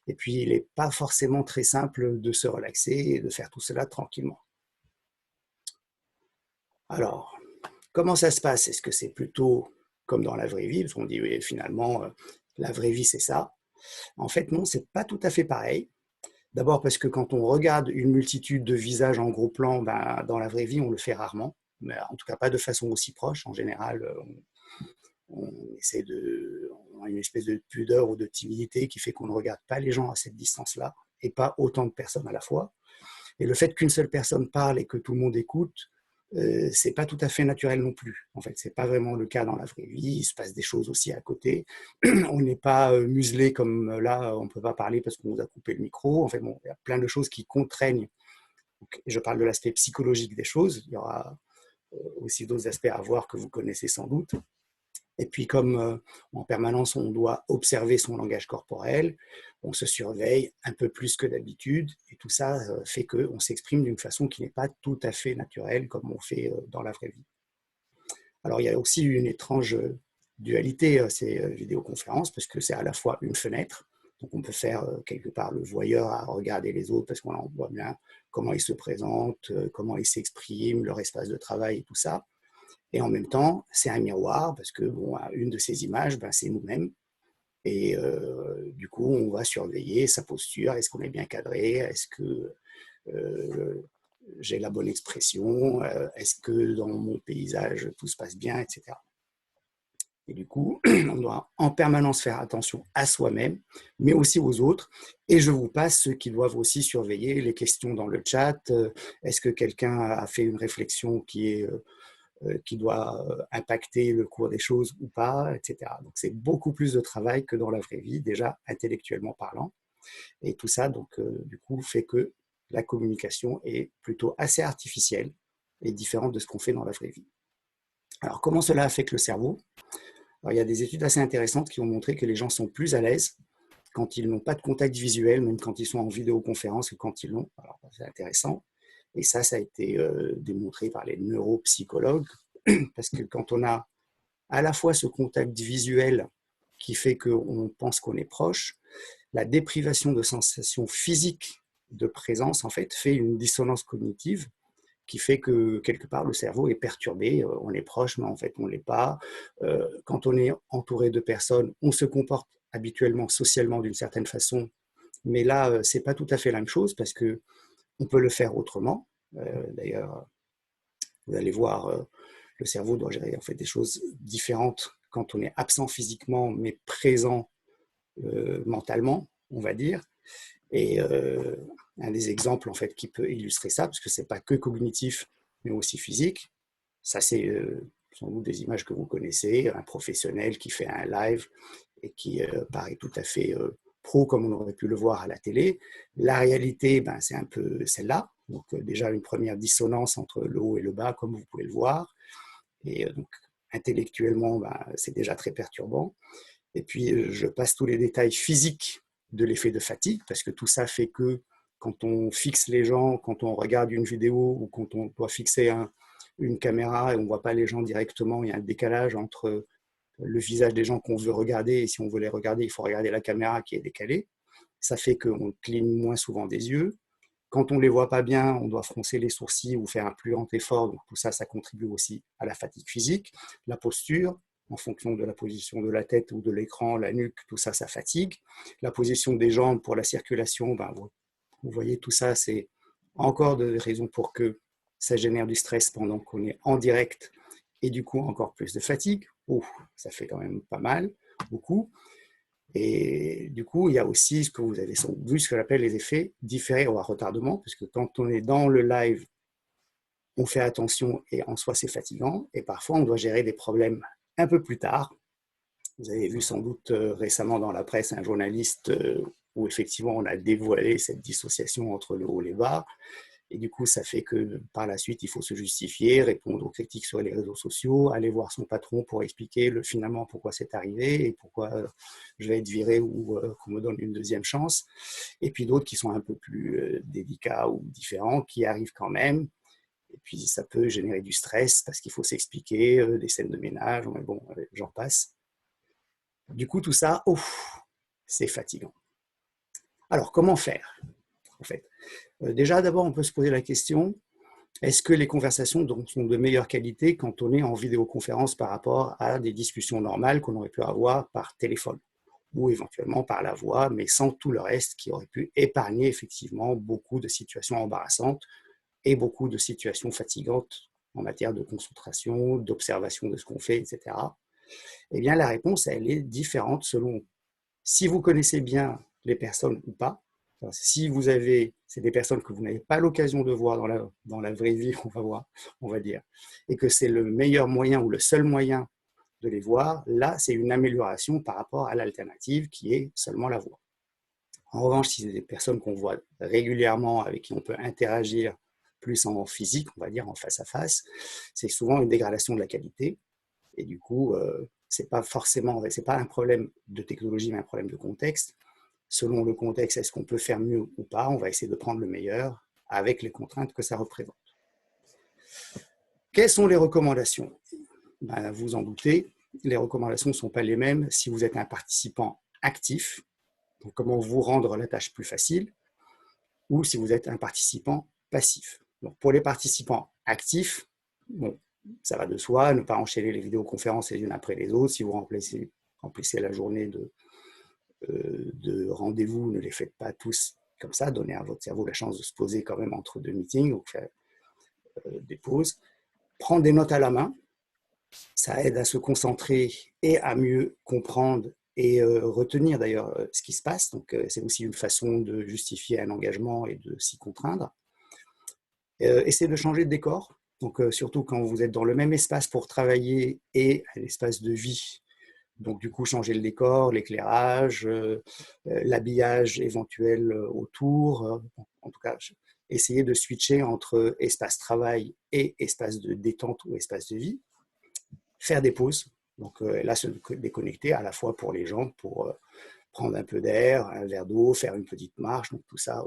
Et puis, il n'est pas forcément très simple de se relaxer et de faire tout cela tranquillement. Alors, comment ça se passe? Est-ce que c'est plutôt comme dans la vraie vie? Parce qu'on dit, oui, finalement, la vraie vie, c'est ça. En fait, non, ce n'est pas tout à fait pareil. D'abord parce que quand on regarde une multitude de visages en gros plan, ben, dans la vraie vie, on le fait rarement, mais en tout cas pas de façon aussi proche. En général, on a une espèce de pudeur ou de timidité qui fait qu'on ne regarde pas les gens à cette distance-là et pas autant de personnes à la fois. Et le fait qu'une seule personne parle et que tout le monde écoute, c'est pas tout à fait naturel non plus. En fait, c'est pas vraiment le cas dans la vraie vie. Il se passe des choses aussi à côté. On n'est pas muselé comme là, on peut pas parler parce qu'on nous a coupé le micro. En fait, bon, il y a plein de choses qui contraignent. Donc, je parle de l'aspect psychologique des choses. Il y aura aussi d'autres aspects à voir que vous connaissez sans doute. Et puis, comme en permanence, on doit observer son langage corporel, on se surveille un peu plus que d'habitude. Et tout ça fait qu'on s'exprime d'une façon qui n'est pas tout à fait naturelle comme on fait dans la vraie vie. Alors, il y a aussi une étrange dualité à ces vidéoconférences, parce que c'est à la fois une fenêtre, donc on peut faire quelque part le voyeur à regarder les autres, parce qu'on voit bien comment ils se présentent, comment ils s'expriment, leur espace de travail et tout ça. Et en même temps, c'est un miroir, parce que bon, une de ces images, ben, c'est nous-mêmes. Et du coup, on va surveiller sa posture. Est-ce qu'on est bien cadré? Est-ce que j'ai la bonne expression? Est-ce que dans mon paysage, tout se passe bien, etc. Et du coup, on doit en permanence faire attention à soi-même, mais aussi aux autres. Et je vous passe ceux qui doivent aussi surveiller les questions dans le chat. Est-ce que quelqu'un a fait une réflexion qui doit impacter le cours des choses ou pas, etc. Donc, c'est beaucoup plus de travail que dans la vraie vie, déjà intellectuellement parlant. Et tout ça, donc, du coup, fait que la communication est plutôt assez artificielle et différente de ce qu'on fait dans la vraie vie. Alors, comment cela affecte le cerveau? Alors, il y a des études assez intéressantes qui ont montré que les gens sont plus à l'aise quand ils n'ont pas de contact visuel, même quand ils sont en vidéoconférence que quand ils l'ont. Alors, c'est intéressant. Et ça a été démontré par les neuropsychologues, parce que quand on a à la fois ce contact visuel qui fait qu'on pense qu'on est proche, la déprivation de sensations physiques de présence, en fait une dissonance cognitive qui fait que quelque part le cerveau est perturbé, on est proche, mais en fait on ne l'est pas. Quand on est entouré de personnes, on se comporte habituellement, socialement d'une certaine façon, mais là, ce n'est pas tout à fait la même chose, parce que on peut le faire autrement. D'ailleurs, vous allez voir, le cerveau doit gérer en fait des choses différentes quand on est absent physiquement, mais présent mentalement, on va dire. Et un des exemples en fait qui peut illustrer ça, parce que c'est pas que cognitif, mais aussi physique. Ça, c'est sans doute des images que vous connaissez, un professionnel qui fait un live et qui paraît tout à fait pro comme on aurait pu le voir à la télé. La réalité, ben, c'est un peu celle-là. Donc déjà une première dissonance entre le haut et le bas, comme vous pouvez le voir. Et donc intellectuellement, ben, c'est déjà très perturbant. Et puis je passe tous les détails physiques de l'effet de fatigue, parce que tout ça fait que quand on fixe les gens, quand on regarde une vidéo ou quand on doit fixer une caméra et on ne voit pas les gens directement, il y a un décalage entre le visage des gens qu'on veut regarder, et si on veut les regarder, il faut regarder la caméra qui est décalée. Ça fait qu'on cligne moins souvent des yeux. Quand on ne les voit pas bien, on doit froncer les sourcils ou faire un plus grand effort. Donc tout ça, ça contribue aussi à la fatigue physique. La posture, en fonction de la position de la tête ou de l'écran, la nuque, tout ça, ça fatigue. La position des jambes pour la circulation, ben, vous voyez, tout ça, c'est encore des raisons pour que ça génère du stress pendant qu'on est en direct, et du coup encore plus de fatigue. Ça fait quand même pas mal, beaucoup. Et du coup, il y a aussi ce que vous avez vu, ce que j'appelle les effets différés ou à retardement, parce que quand on est dans le live, on fait attention et en soi c'est fatigant, et parfois on doit gérer des problèmes un peu plus tard. Vous avez vu sans doute récemment dans la presse un journaliste où effectivement on a dévoilé cette dissociation entre le haut et le bas, Et du coup, ça fait que par la suite, il faut se justifier, répondre aux critiques sur les réseaux sociaux, aller voir son patron pour expliquer finalement pourquoi c'est arrivé et pourquoi je vais être viré ou qu'on me donne une deuxième chance. Et puis d'autres qui sont un peu plus délicats ou différents, qui arrivent quand même. Et puis ça peut générer du stress parce qu'il faut s'expliquer, des scènes de ménage, mais bon, j'en passe. Du coup, tout ça, c'est fatigant. Alors, comment faire en fait? Déjà, d'abord, on peut se poser la question, est-ce que les conversations sont de meilleure qualité quand on est en vidéoconférence par rapport à des discussions normales qu'on aurait pu avoir par téléphone ou éventuellement par la voix, mais sans tout le reste qui aurait pu épargner effectivement beaucoup de situations embarrassantes et beaucoup de situations fatigantes en matière de concentration, d'observation de ce qu'on fait, etc. Eh bien, la réponse, elle est différente selon si vous connaissez bien les personnes ou pas. Si c'est des personnes que vous n'avez pas l'occasion de voir dans la vraie vie, on va dire, et que c'est le meilleur moyen ou le seul moyen de les voir, là, c'est une amélioration par rapport à l'alternative qui est seulement la voix. En revanche, si c'est des personnes qu'on voit régulièrement, avec qui on peut interagir plus en physique, on va dire en face à face, c'est souvent une dégradation de la qualité. Et du coup, c'est pas un problème de technologie, mais un problème de contexte. Selon le contexte, est-ce qu'on peut faire mieux ou pas? On va essayer de prendre le meilleur avec les contraintes que ça représente. Quelles sont les recommandations? Vous en doutez, les recommandations ne sont pas les mêmes si vous êtes un participant actif, donc comment vous rendre la tâche plus facile, ou si vous êtes un participant passif. Donc pour les participants actifs, bon, ça va de soi, ne pas enchaîner les vidéoconférences les unes après les autres. Si vous remplissez la journée de rendez-vous, ne les faites pas tous comme ça. Donnez à votre cerveau la chance de se poser quand même entre deux meetings, donc faire des pauses. Prendre des notes à la main, ça aide à se concentrer et à mieux comprendre et retenir d'ailleurs ce qui se passe. Donc c'est aussi une façon de justifier un engagement et de s'y contraindre. Essayez de changer de décor. Donc, surtout quand vous êtes dans le même espace pour travailler et un espace de vie. Donc, du coup, changer le décor, l'éclairage, l'habillage éventuel autour. En tout cas, essayez de switcher entre espace travail et espace de détente ou espace de vie. Faire des pauses. Donc, là, se déconnecter à la fois pour les gens, pour prendre un peu d'air, un verre d'eau, faire une petite marche. Donc, tout ça,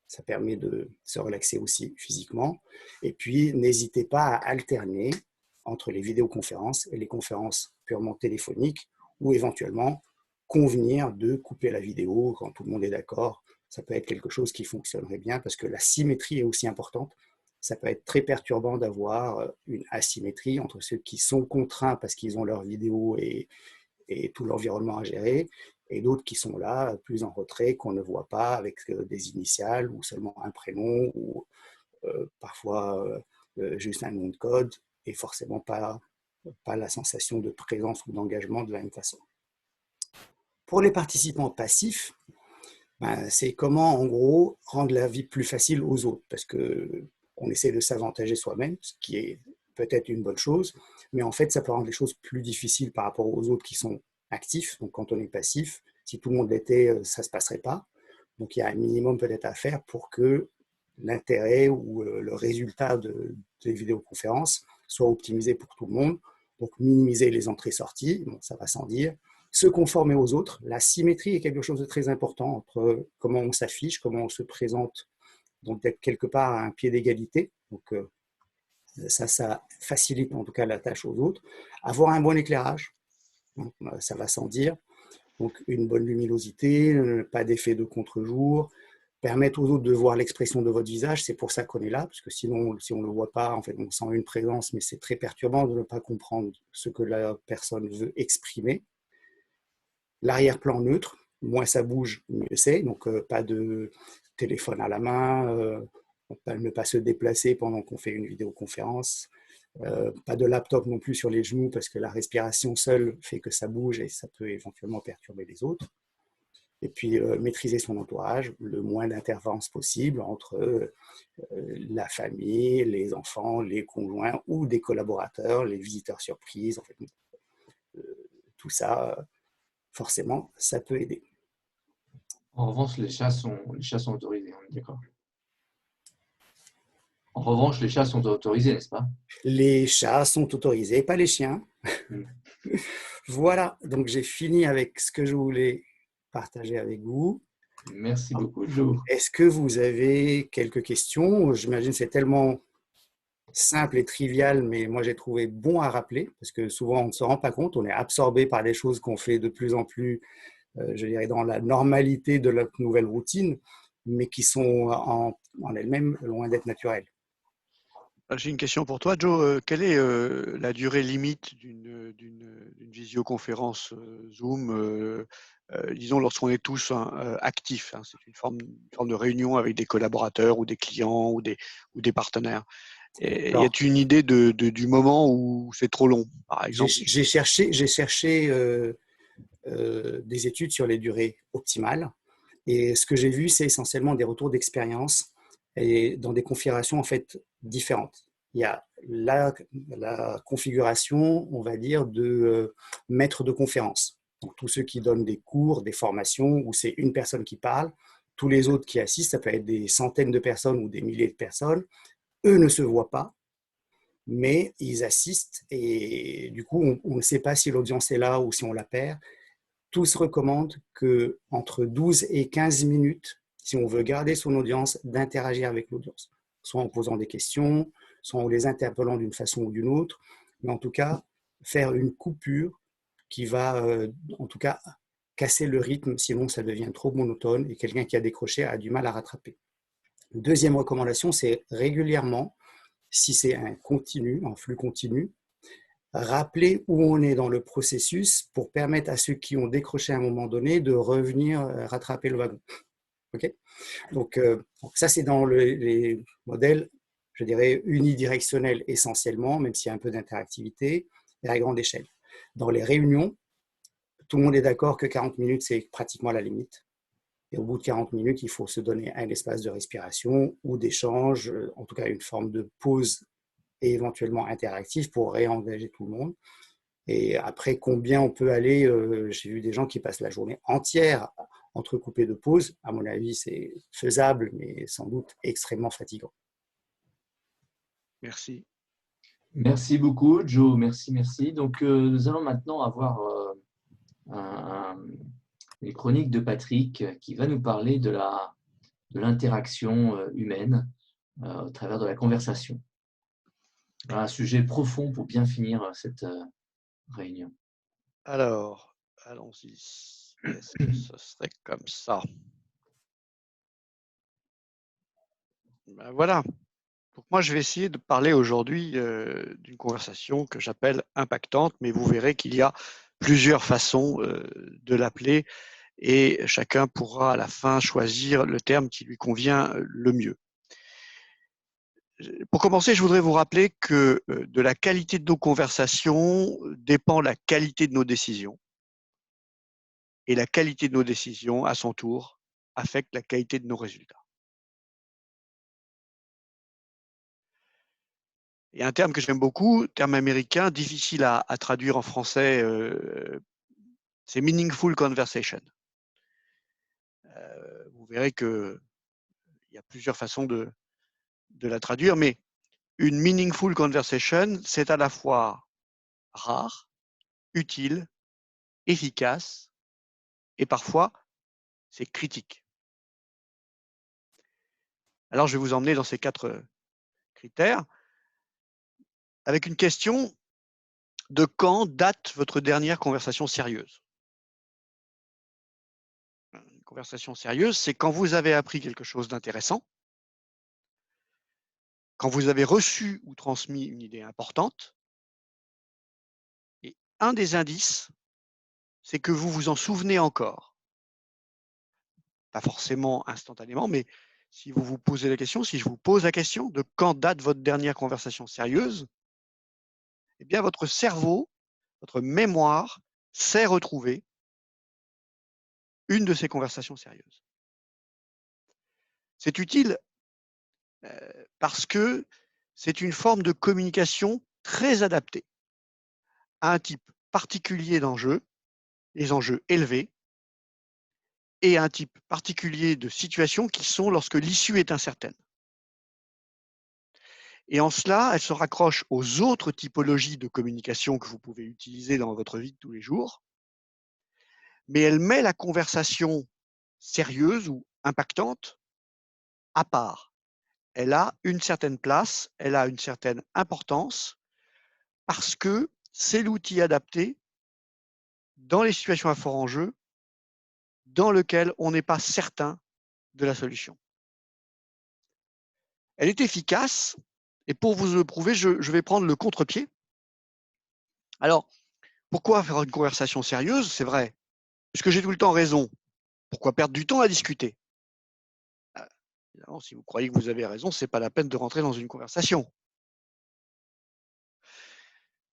ça permet de se relaxer aussi physiquement. Et puis, n'hésitez pas à alterner entre les vidéoconférences et les conférences purement téléphoniques ou éventuellement convenir de couper la vidéo quand tout le monde est d'accord. Ça peut être quelque chose qui fonctionnerait bien parce que la symétrie est aussi importante. Ça peut être très perturbant d'avoir une asymétrie entre ceux qui sont contraints parce qu'ils ont leur vidéo et tout l'environnement à gérer, et d'autres qui sont là, plus en retrait, qu'on ne voit pas, avec des initiales ou seulement un prénom, ou parfois juste un nom de code, et forcément pas la sensation de présence ou d'engagement de la même façon. Pour les participants passifs, c'est comment, en gros, rendre la vie plus facile aux autres, parce qu'on essaie de s'avantager soi-même, ce qui est peut-être une bonne chose, mais en fait, ça peut rendre les choses plus difficiles par rapport aux autres qui sont actifs. Donc, quand on est passif, si tout le monde l'était, ça ne se passerait pas. Donc, il y a un minimum peut-être à faire pour que l'intérêt ou le résultat des vidéoconférences soit optimisé pour tout le monde. Donc, minimiser les entrées-sorties, bon, ça va sans dire. Se conformer aux autres. La symétrie est quelque chose de très important entre comment on s'affiche, comment on se présente, donc d'être quelque part à un pied d'égalité. Donc, ça facilite en tout cas la tâche aux autres. Avoir un bon éclairage, donc, ça va sans dire. Donc une bonne luminosité, pas d'effet de contre-jour, permettre aux autres de voir l'expression de votre visage, c'est pour ça qu'on est là, parce que sinon, si on ne le voit pas, en fait, on sent une présence, mais c'est très perturbant de ne pas comprendre ce que la personne veut exprimer. L'arrière-plan neutre, moins ça bouge, mieux c'est, donc pas de téléphone à la main, ne pas se déplacer pendant qu'on fait une vidéoconférence, pas de laptop non plus sur les genoux parce que la respiration seule fait que ça bouge et ça peut éventuellement perturber les autres. Et puis maîtriser son entourage, le moins d'interférences possible entre la famille, les enfants, les conjoints ou des collaborateurs, les visiteurs surprises, en fait, tout ça, forcément, ça peut aider. En revanche, les chats sont autorisés, on est d'accord. En revanche, les chats sont autorisés, n'est-ce pas? Les chats sont autorisés, pas les chiens. Mm. Voilà, donc j'ai fini avec ce que je voulais partager avec vous. Merci beaucoup, Joe. Est-ce que vous avez quelques questions? J'imagine que c'est tellement simple et trivial, mais moi j'ai trouvé bon à rappeler, parce que souvent on ne se rend pas compte, on est absorbé par des choses qu'on fait de plus en plus, je dirais, dans la normalité de notre nouvelle routine, mais qui sont en elles-mêmes loin d'être naturelles. J'ai une question pour toi, Joe. Quelle est la durée limite d'une visioconférence Zoom, disons lorsqu'on est tous actifs, hein, c'est une forme de réunion avec des collaborateurs ou des clients ou des partenaires. Y a-t-il une idée du moment où c'est trop long, par exemple? J'ai cherché des études sur les durées optimales, et ce que j'ai vu, c'est essentiellement des retours d'expérience et dans des configurations en fait différentes. Il y a la configuration, on va dire, de maître de conférence. Donc, tous ceux qui donnent des cours, des formations, où c'est une personne qui parle, tous les autres qui assistent, ça peut être des centaines de personnes ou des milliers de personnes, eux ne se voient pas, mais ils assistent et du coup, on ne sait pas si l'audience est là ou si on la perd. Tous recommandent qu'entre 12 et 15 minutes, si on veut garder son audience, d'interagir avec l'audience, soit en posant des questions, soit en les interpellant d'une façon ou d'une autre, mais en tout cas, faire une coupure qui va, en tout cas, casser le rythme, sinon ça devient trop monotone et quelqu'un qui a décroché a du mal à rattraper. Deuxième recommandation, c'est régulièrement, si c'est un continu, un flux continu, rappeler où on est dans le processus pour permettre à ceux qui ont décroché à un moment donné de revenir rattraper le wagon. Okay, donc ça, c'est dans les modèles, je dirais, unidirectionnels essentiellement, même s'il y a un peu d'interactivité, et à grande échelle. Dans les réunions, tout le monde est d'accord que 40 minutes, c'est pratiquement la limite. Et au bout de 40 minutes, il faut se donner un espace de respiration ou d'échange, en tout cas une forme de pause et éventuellement interactif pour réengager tout le monde. Et après, combien on peut aller, j'ai vu des gens qui passent la journée entière entrecoupés de pauses. À mon avis, c'est faisable, mais sans doute extrêmement fatigant. Merci. Merci beaucoup, Joe. Merci, merci. Donc, nous allons maintenant avoir les chroniques de Patrick qui va nous parler de l'interaction humaine au travers de la conversation. Un sujet profond pour bien finir cette réunion. Alors, allons-y. Est-ce que ce serait comme ça? Ben voilà. Donc moi, je vais essayer de parler aujourd'hui d'une conversation que j'appelle impactante, mais vous verrez qu'il y a plusieurs façons de l'appeler et chacun pourra à la fin choisir le terme qui lui convient le mieux. Pour commencer, je voudrais vous rappeler que de la qualité de nos conversations dépend la qualité de nos décisions. Et la qualité de nos décisions, à son tour, affecte la qualité de nos résultats. Il y a un terme que j'aime beaucoup, terme américain, difficile à traduire en français, c'est meaningful conversation. Vous verrez qu'il y a plusieurs façons de la traduire, mais une meaningful conversation, c'est à la fois rare, utile, efficace, et parfois, c'est critique. Alors, je vais vous emmener dans ces 4 critères avec une question: de quand date votre dernière conversation sérieuse? Une conversation sérieuse, c'est quand vous avez appris quelque chose d'intéressant, quand vous avez reçu ou transmis une idée importante, et un des indices, c'est que vous vous en souvenez encore. Pas forcément instantanément, mais si vous vous posez la question, si je vous pose la question de quand date votre dernière conversation sérieuse, eh bien votre cerveau, votre mémoire sait retrouver une de ces conversations sérieuses. C'est utile parce que c'est une forme de communication très adaptée à un type particulier d'enjeux, les enjeux élevés, et à un type particulier de situations qui sont lorsque l'issue est incertaine. Et en cela, elle se raccroche aux autres typologies de communication que vous pouvez utiliser dans votre vie de tous les jours, mais elle met la conversation sérieuse ou impactante à part. Elle a une certaine place, elle a une certaine importance, parce que c'est l'outil adapté dans les situations à fort enjeu dans lequel on n'est pas certain de la solution. Elle est efficace, et pour vous le prouver, je vais prendre le contre-pied. Alors, pourquoi faire une conversation sérieuse? C'est vrai, puisque j'ai tout le temps raison. Pourquoi perdre du temps à discuter? Évidemment, si vous croyez que vous avez raison, ce n'est pas la peine de rentrer dans une conversation.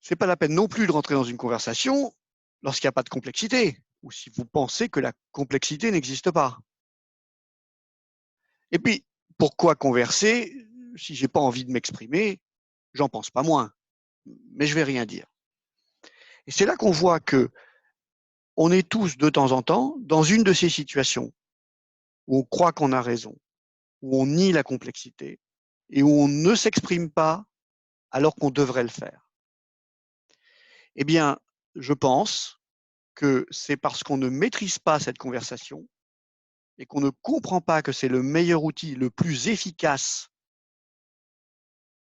Ce n'est pas la peine non plus de rentrer dans une conversation lorsqu'il n'y a pas de complexité, ou si vous pensez que la complexité n'existe pas. Et puis, pourquoi converser si je n'ai pas envie de m'exprimer? J'en pense pas moins, mais je ne vais rien dire. Et c'est là qu'on voit que on est tous, de temps en temps, dans une de ces situations où on croit qu'on a raison, où on nie la complexité et où on ne s'exprime pas alors qu'on devrait le faire. Eh bien, je pense que c'est parce qu'on ne maîtrise pas cette conversation et qu'on ne comprend pas que c'est le meilleur outil, le plus efficace,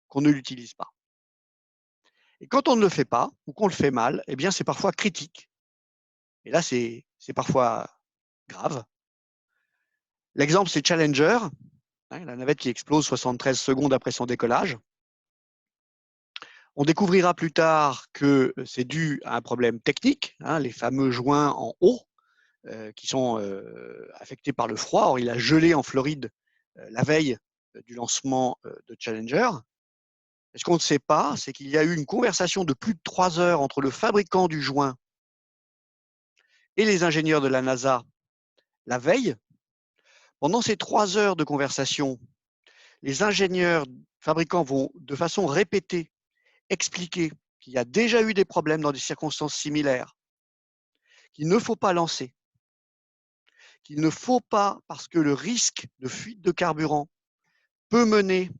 qu'on ne l'utilise pas. Et quand on ne le fait pas ou qu'on le fait mal, eh bien, c'est parfois critique. Et là, c'est parfois grave. L'exemple, c'est Challenger, la navette qui explose 73 secondes après son décollage. On découvrira plus tard que c'est dû à un problème technique, les fameux joints en haut qui sont affectés par le froid. Or, il a gelé en Floride la veille du lancement de Challenger. Et ce qu'on ne sait pas, c'est qu'il y a eu une conversation de plus de 3 heures entre le fabricant du joint et les ingénieurs de la NASA la veille. Pendant ces 3 heures de conversation, les ingénieurs fabricants vont de façon répétée expliquer qu'il y a déjà eu des problèmes dans des circonstances similaires, qu'il ne faut pas lancer, qu'il ne faut pas, parce que le risque de fuite de carburant peut mener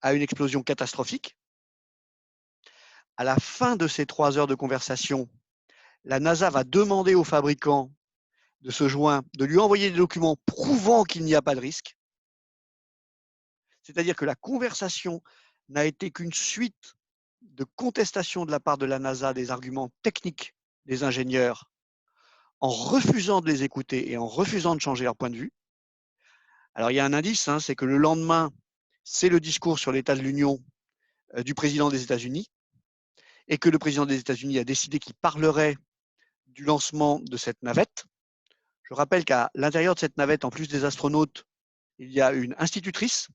à une explosion catastrophique. À la fin de ces 3 heures de conversation, la NASA va demander au fabricant de ce joint de lui envoyer des documents prouvant qu'il n'y a pas de risque. C'est-à-dire que la conversation n'a été qu'une suite de contestation de la part de la NASA des arguments techniques des ingénieurs en refusant de les écouter et en refusant de changer leur point de vue. Alors, il y a un indice, c'est que le lendemain, c'est le discours sur l'état de l'Union du président des États-Unis et que le président des États-Unis a décidé qu'il parlerait du lancement de cette navette. Je rappelle qu'à l'intérieur de cette navette, en plus des astronautes, il y a une institutrice,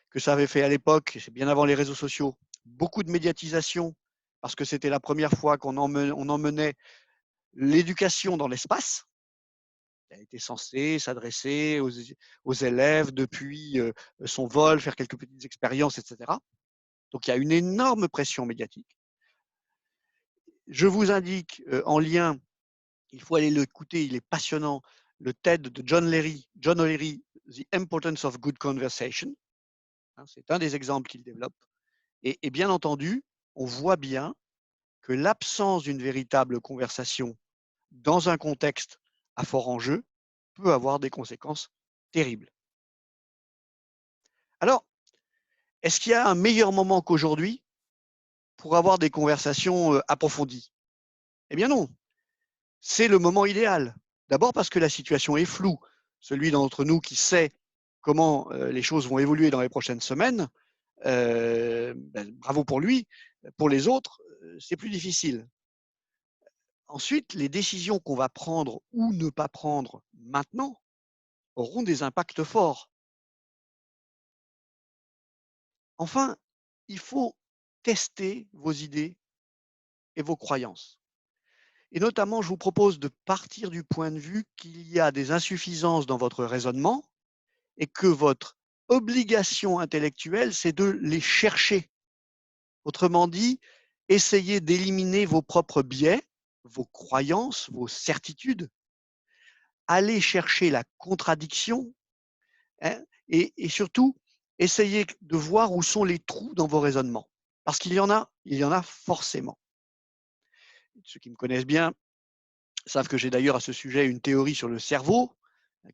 que ça avait fait à l'époque, c'est bien avant les réseaux sociaux, beaucoup de médiatisation, parce que c'était la première fois qu'on emmenait l'éducation dans l'espace. Elle était censée s'adresser aux élèves depuis son vol, faire quelques petites expériences, etc. Donc il y a une énorme pression médiatique. Je vous indique en lien, il faut aller l'écouter, il est passionnant, le TED de John O'Leary, The Importance of Good Conversation. C'est un des exemples qu'il développe. Et bien entendu, on voit bien que l'absence d'une véritable conversation dans un contexte à fort enjeu peut avoir des conséquences terribles. Alors, est-ce qu'il y a un meilleur moment qu'aujourd'hui pour avoir des conversations approfondies? Eh bien non, c'est le moment idéal. D'abord parce que la situation est floue. Celui d'entre nous qui sait comment les choses vont évoluer dans les prochaines semaines, bravo pour lui. Pour les autres, c'est plus difficile. Ensuite, les décisions qu'on va prendre ou ne pas prendre maintenant auront des impacts forts. Enfin, il faut tester vos idées et vos croyances. Et notamment, je vous propose de partir du point de vue qu'il y a des insuffisances dans votre raisonnement et que votre obligation intellectuelle, c'est de les chercher. Autrement dit, essayez d'éliminer vos propres biais, vos croyances, vos certitudes. Allez chercher la contradiction et surtout, essayez de voir où sont les trous dans vos raisonnements. Parce qu'il y en a forcément. Ceux qui me connaissent bien savent que j'ai d'ailleurs à ce sujet une théorie sur le cerveau,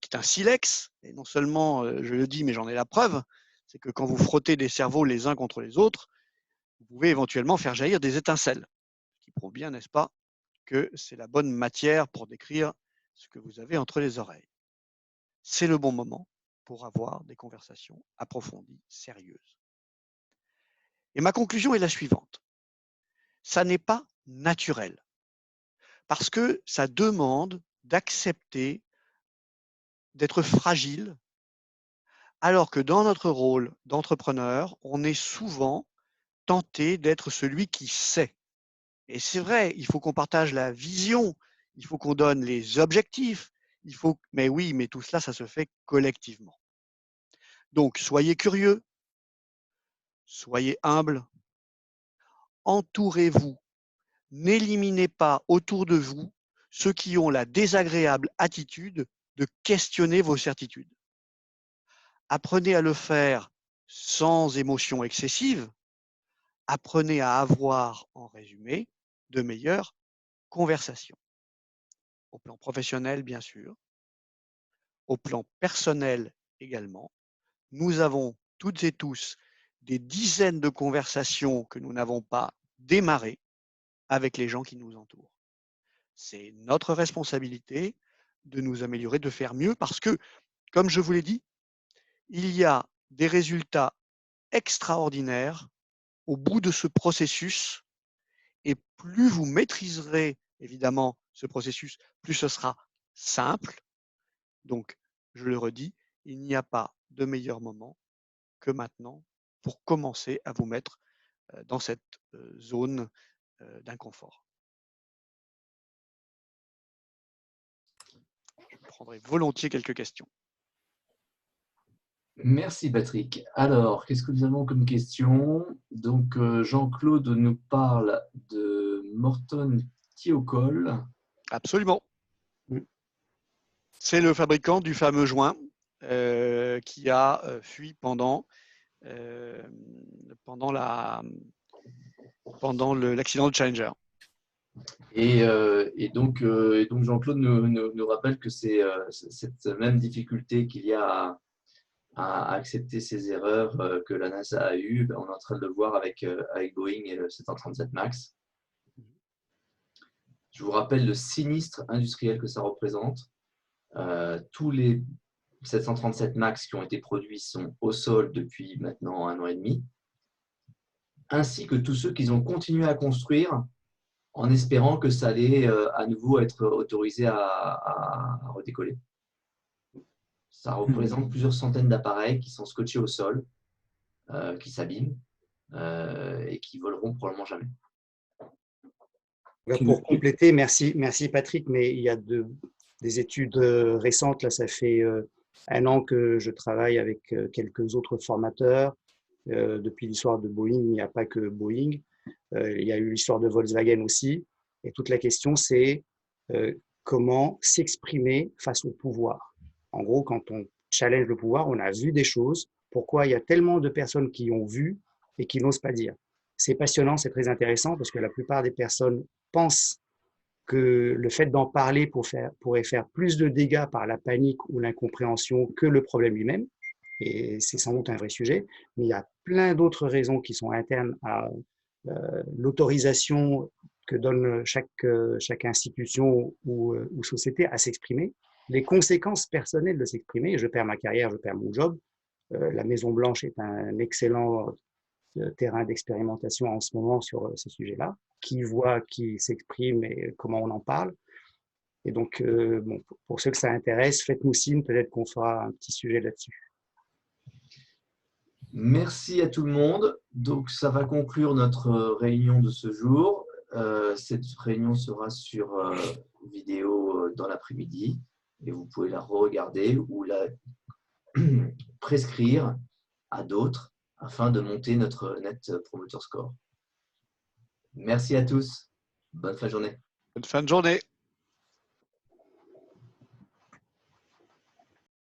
qui est un silex. Et non seulement je le dis, mais j'en ai la preuve, c'est que quand vous frottez des cerveaux les uns contre les autres, vous pouvez éventuellement faire jaillir des étincelles. Ce qui prouve bien, n'est-ce pas, que c'est la bonne matière pour décrire ce que vous avez entre les oreilles. C'est le bon moment pour avoir des conversations approfondies, sérieuses. Et ma conclusion est la suivante. Ça n'est pas naturel, parce que ça demande d'accepter d'être fragile, alors que dans notre rôle d'entrepreneur, on est souvent tenté d'être celui qui sait. Et c'est vrai, il faut qu'on partage la vision, il faut qu'on donne les objectifs, mais oui, mais tout cela, ça se fait collectivement. Donc, soyez curieux, soyez humble, entourez-vous, n'éliminez pas autour de vous ceux qui ont la désagréable attitude de questionner vos certitudes. Apprenez à le faire sans émotion excessive, apprenez à avoir, en résumé, de meilleures conversations. Au plan professionnel, bien sûr, au plan personnel également. Nous avons toutes et tous des dizaines de conversations que nous n'avons pas démarrées avec les gens qui nous entourent. C'est notre responsabilité de nous améliorer, de faire mieux parce que, comme je vous l'ai dit, il y a des résultats extraordinaires au bout de ce processus et plus vous maîtriserez évidemment ce processus, plus ce sera simple. Donc, je le redis, il n'y a pas de meilleur moment que maintenant pour commencer à vous mettre dans cette zone d'inconfort. Je prendrai volontiers quelques questions. Merci Patrick. Alors, qu'est-ce que nous avons comme question? Donc, Jean-Claude nous parle de Morton Thiokol. Absolument. C'est le fabricant du fameux joint qui a fui pendant l'accident de Challenger. Et donc Jean-Claude nous rappelle que c'est cette même difficulté qu'il y a à accepter ces erreurs que la NASA a eues. On est en train de le voir avec Boeing et le 737 MAX. Je vous rappelle le sinistre industriel que ça représente. Tous les 737 MAX qui ont été produits sont au sol depuis maintenant 1 an et demi, ainsi que tous ceux qu'ils ont continué à construire en espérant que ça allait à nouveau être autorisé à redécoller. Ça représente plusieurs centaines d'appareils qui sont scotchés au sol, qui s'abîment et qui voleront probablement jamais. Pour compléter, merci Patrick, mais il y a des études récentes, là ça fait 1 an que je travaille avec quelques autres formateurs. Depuis l'histoire de Boeing, il n'y a pas que Boeing, il y a eu l'histoire de Volkswagen aussi, et toute la question c'est comment s'exprimer face au pouvoir. En gros, quand on challenge le pouvoir, on a vu des choses, pourquoi il y a tellement de personnes qui ont vu et qui n'osent pas dire. C'est passionnant, c'est très intéressant parce que la plupart des personnes pensent que le fait d'en parler pourrait faire plus de dégâts par la panique ou l'incompréhension que le problème lui-même. Et c'est sans doute un vrai sujet. Mais il y a plein d'autres raisons qui sont internes à l'autorisation que donne chaque institution ou société à s'exprimer, les conséquences personnelles de s'exprimer. Je perds ma carrière, je perds mon job. La Maison-Blanche est un excellent terrain d'expérimentation en ce moment sur ce sujet-là, qui s'exprime et comment on en parle. Et donc, pour ceux que ça intéresse, faites-nous signe, peut-être qu'on fera un petit sujet là-dessus. Merci à tout le monde. Donc, ça va conclure notre réunion de ce jour. Cette réunion sera sur vidéo dans l'après-midi et vous pouvez la re-regarder ou la prescrire à d'autres afin de monter notre Net Promoter Score. Merci à tous. Bonne fin de journée. Bonne fin de journée.